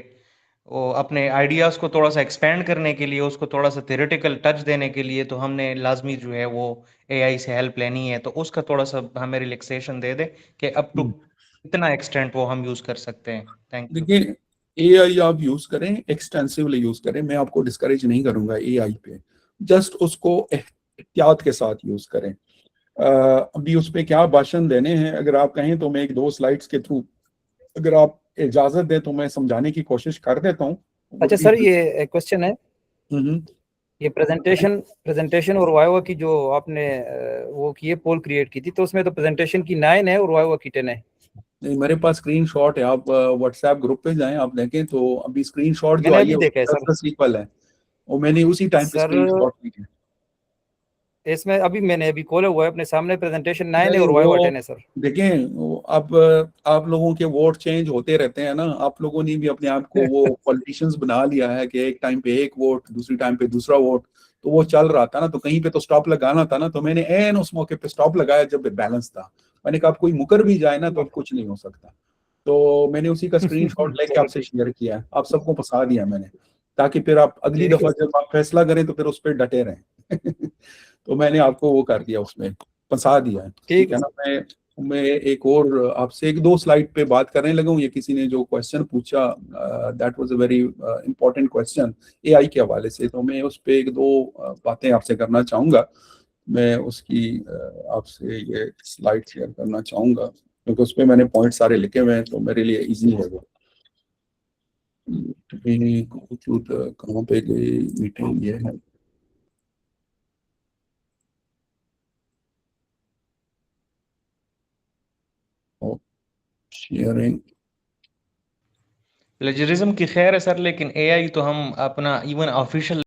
वो अपने आइडियाज को थोड़ा सा एक्सपेंड करने के लिए, उसको थोड़ा सा थ्योरेटिकल टच देने के लिए, तो हमने लाजमी जो है वो AI से हेल्प लेनी है। तो उसका थोड़ा सा हमें रिलैक्सेशन दे दे कि अप टू कितना एक्सटेंट वो हम यूज कर सकते हैं। Thank you. देखिए, AI आप यूज करें, एक्सटेंसिवली यूज करें, मैं आपको डिस्करेज नहीं करूंगा AI पे, जस्ट उसको एहतियात के साथ यूज करें। अभी उस पे क्या भाषण देने हैं, अगर आप कहें तो मैं 1-2 स्लाइड्स के थ्रू, अगर आप इजाजत दें तो मैं समझाने की कोशिश कर देता हूँ। अच्छा सर, ये क्वेश्चन है, ये प्रेजेंटेशन और वाइवा की जो आपने वो की है, पोल क्रिएट की थी, तो उसमें तो प्रेजेंटेशन की 9 है और वाइवा की 10 है। नहीं, मेरे पास स्क्रीनशॉट है, आप व्हाट्सएप ग्रुप पे जाएं, आप देखें तो अभी स्क्रीनशॉट जो मैंने आई अभी है देखा है वो सर। 10 इक्वल है, और मैंने उसी टाइम पे सर स्क्रीनशॉट लिया। इसमें अभी मैंने अभी खोला हुआ है अपने सामने, प्रेजेंटेशन 9 है नहीं, और वाइवा वो 10 है सर। देखें, अब आप लोगों के वोट चेंज होते रहते हैं ना, आप लोगों ने भी अपने आप को वो पॉलिटिशियंस बना लिया है कि एक टाइम पे एक वोट, दूसरी टाइम पे दूसरा वोट, तो वो चल रहा था ना, तो कहीं पे तो स्टॉप लगाना था ना, तो मैंने एन उस मौके पे स्टॉप लगाया जब बैलेंस था। मैंने कहा अब कोई मुकर भी जाए ना तो अब कुछ नहीं हो सकता, तो मैंने उसी का स्क्रीनशॉट लेके चलो आपसे ठीक, शेयर किया है, आप सबको फंसा दिया मैंने, ताकि फिर आप अगली ठीक दफा है। जब आप फैसला करें तो फिर उस पर डटे रहें। तो मैंने आपको वो कर दिया, उसमें फंसा दिया है, ठीक ठीक है है ना। सर। मैं एक और आपसे एक दो स्लाइड पे बात करने लगा हूँ। ये किसी ने जो क्वेश्चन पूछा, that was a very important question AI के हवाले से, तो मैं उस पे एक दो बातें आपसे करना चाहूँगा। मैं उसकी आपसे ये स्लाइड शेयर करना चाहूँगा, क्योंकि उस पे मैंने पॉइंट सारे लिखे हुए हैं, तो मेरे लिए इजी है वो। कहाँ पे गई मीटिंग, ये है। शेयरिंग। प्लेजरिज्म की खैर है सर, लेकिन एआई तो हम अपना इवन ऑफिशियल